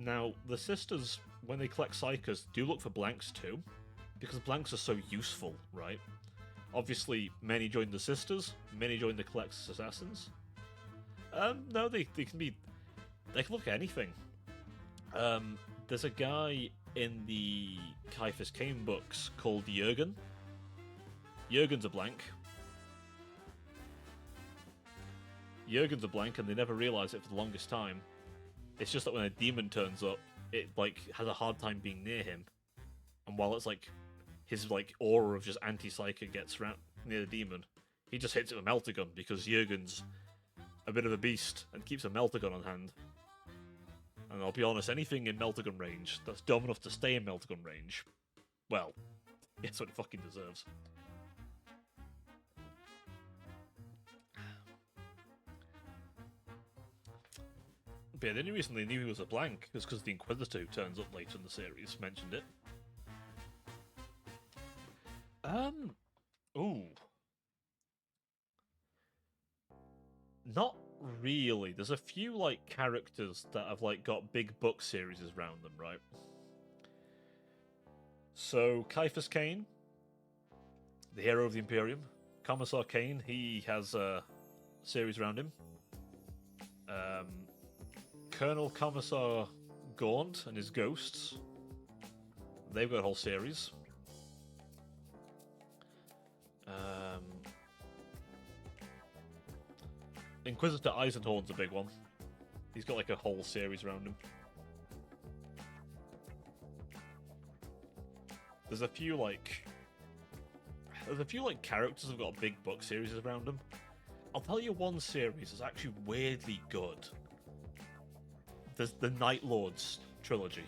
Now, the sisters, when they collect psychers, do look for blanks too, because blanks are so useful, right? Obviously, many join the sisters, many join the Collectus Assassins. No, they can be... They can look at anything. There's a guy in the Caiaphas Cain books called Jurgen. Jurgen's a blank. Jurgen's a blank, and they never realise it for the longest time. It's just that when a demon turns up, it, like, has a hard time being near him. And while it's, like, his, like, aura of just anti-psychic gets near the demon, he just hits it with a melter gun, because Jurgen's a bit of a beast and keeps a melter gun on hand. And I'll be honest, anything in melter gun range that's dumb enough to stay in melter gun range, well, it's what it fucking deserves. But yeah, the only reason they knew he was a blank is because the Inquisitor who turns up later in the series mentioned it. Ooh. Not really. There's a few, like, characters that have, like, got big book series around them, right? So, Caiaphas Cain, the hero of the Imperium. Commissar Cain, he has a series around him. Colonel Commissar Gaunt and his ghosts, they've got a whole series. Inquisitor Eisenhorn's a big one. He's got like a whole series around him. There's a few like characters who've got big book series around them. I'll tell you one series is actually weirdly good. There's the Night Lords trilogy.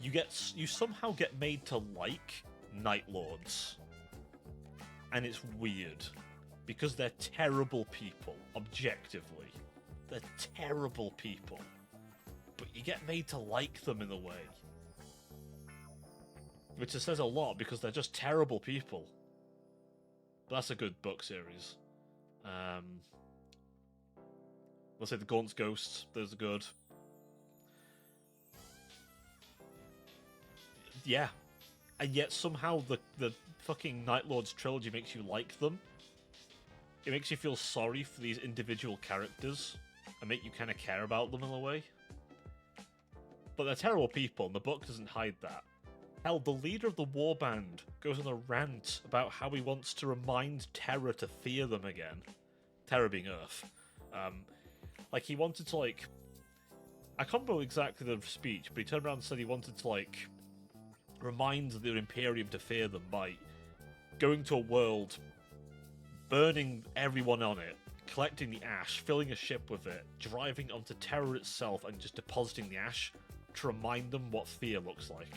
You somehow get made to like Night Lords. And it's weird. Because they're terrible people, objectively. They're terrible people. But you get made to like them in a way. Which says a lot, because they're just terrible people. But that's a good book series. Let's say the Gaunt's Ghosts, those are good. Yeah. And yet somehow the fucking Night Lords trilogy makes you like them. It makes you feel sorry for these individual characters and make you kind of care about them in a way. But they're terrible people, and the book doesn't hide that. Hell, the leader of the warband goes on a rant about how he wants to remind Terra to fear them again. Terra being Earth. Like, he wanted to, like... I can't remember exactly the speech, but he turned around and said he wanted to, like, remind the Imperium to fear them by going to a world, burning everyone on it, collecting the ash, filling a ship with it, driving onto Terra itself, and just depositing the ash to remind them what fear looks like.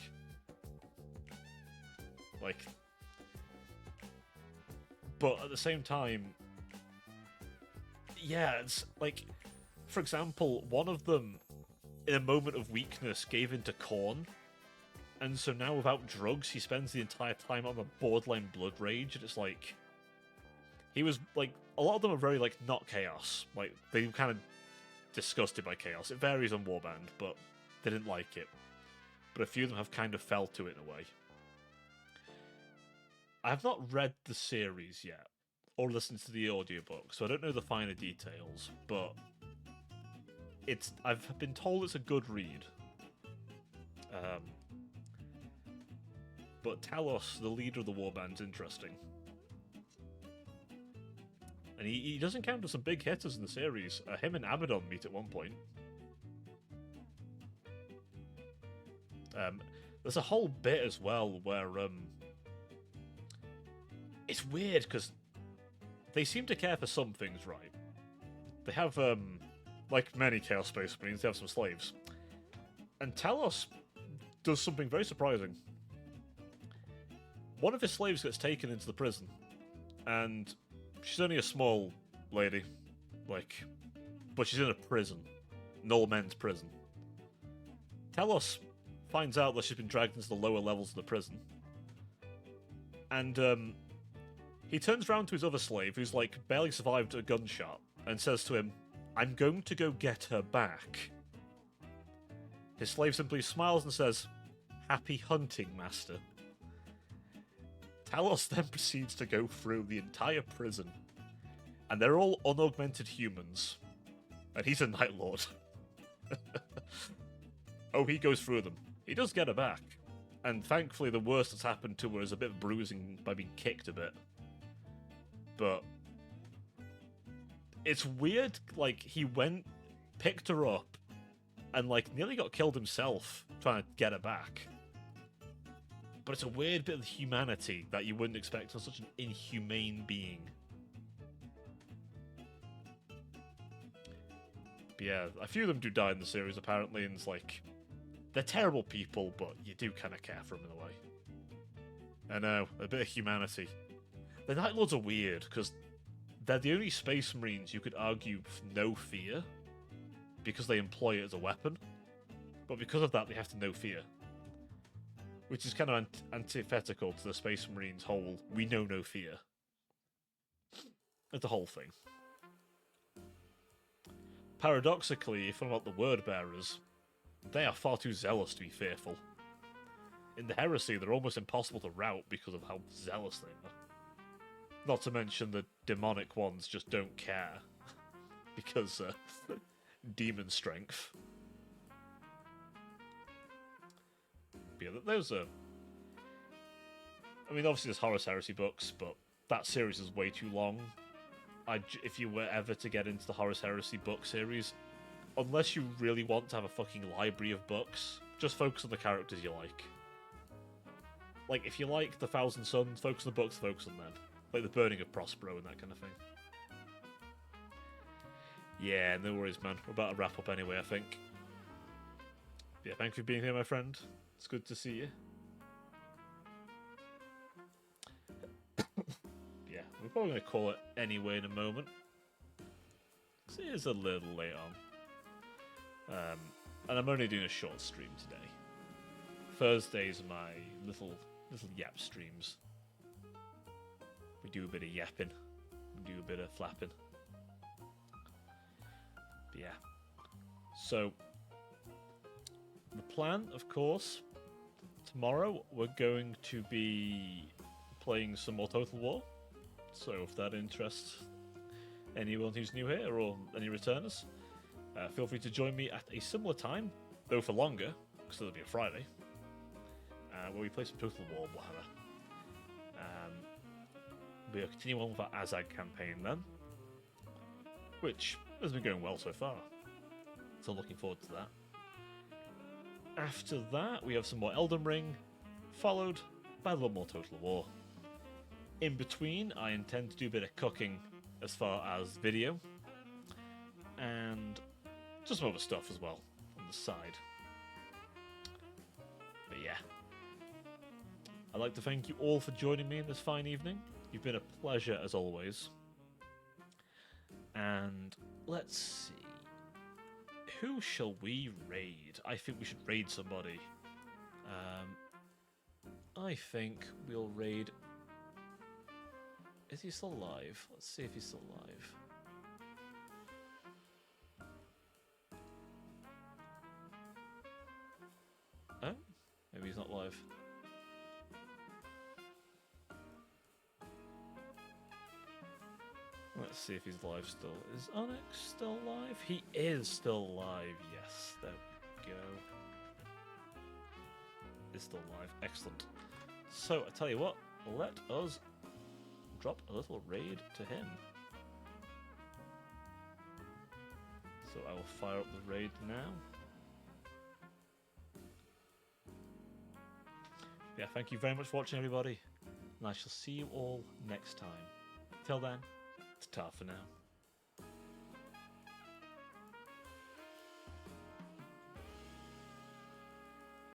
Like... But at the same time... Yeah, it's like... For example, one of them, in a moment of weakness, gave into corn, and so now without drugs, he spends the entire time on a borderline blood rage, and it's like... He was, like, a lot of them are very, like, not chaos. Like, they were kind of disgusted by chaos. It varies on Warband, but they didn't like it. But a few of them have kind of fell to it in a way. I have not read the series yet, or listened to the audiobook, so I don't know the finer details, but I've been told it's a good read. But Talos, the leader of the warband's interesting. And he does encounter some big hitters in the series. Him and Abaddon meet at one point. There's a whole bit as well where it's weird because they seem to care for some things, right? They have, like many Chaos Space Marines, they have some slaves. And Talos does something very surprising. One of his slaves gets taken into the prison, and she's only a small lady, like, but she's in a prison, an all men's prison. Telos finds out that she's been dragged into the lower levels of the prison, and he turns around to his other slave, who's like barely survived a gunshot, and says to him, "I'm going to go get her back." His slave simply smiles and says, "Happy hunting, master." Talos then proceeds to go through the entire prison, and they're all unaugmented humans, and he's a Night Lord. Oh, he goes through them. He does get her back, and thankfully the worst that's happened to her is a bit of bruising by being kicked a bit. But it's weird, like, he went, picked her up, and, like, nearly got killed himself trying to get her back. But it's a weird bit of humanity that you wouldn't expect from such an inhumane being. But yeah, a few of them do die in the series, apparently, and it's like, they're terrible people, but you do kind of care for them in a way. I know, a bit of humanity. The Night Lords are weird, because they're the only Space Marines you could argue no fear, because they employ it as a weapon. But because of that, they have to know fear. Which is kind of antithetical to the Space Marines' whole, we know no fear. It's the whole thing. Paradoxically, if I'm about the Word Bearers, they are far too zealous to be fearful. In the Heresy, they're almost impossible to rout because of how zealous they are. Not to mention the demonic ones just don't care. Because, demon strength. But yeah, those are... I mean, obviously there's Horus Heresy books, but that series is way too long. If you were ever to get into the Horus Heresy book series, unless you really want to have a fucking library of books, just focus on the characters you like. Like, if you like The Thousand Sons, focus on the books, focus on them. Like the Burning of Prospero and that kind of thing. Yeah, no worries, man. We're about to wrap up anyway, I think. Yeah, thank you for being here, my friend. It's good to see you. Yeah, we're probably going to call it anyway in a moment. Because it is a little late on. And I'm only doing a short stream today. Thursdays are my little yap streams. We do a bit of yapping. We do a bit of flapping. But yeah. So, the plan, of course, tomorrow we're going to be playing some more Total War. So if that interests anyone who's new here or any returners, feel free to join me at a similar time, though for longer, because it'll be a Friday, where we play some Total War Warhammer. We'll continue on with our Azag campaign then, which has been going well so far. So looking forward to that. After that, we have some more Elden Ring, followed by a little more Total War. In between, I intend to do a bit of cooking as far as video, and just some other stuff as well on the side. But yeah, I'd like to thank you all for joining me in this fine evening. You've been a pleasure as always. And let's see. Who shall we raid? I think we should raid somebody. I think we'll raid... Is he still alive? Let's see if he's still alive. Oh? Maybe he's not live. Let's see if he's live still. Is Onyx still alive? He is still alive. Yes, there we go. Is still alive. Excellent. So, I tell you what, let us drop a little raid to him. So I will fire up the raid now. Yeah, thank you very much for watching, everybody. And I shall see you all next time. Till then, ta-ta for now.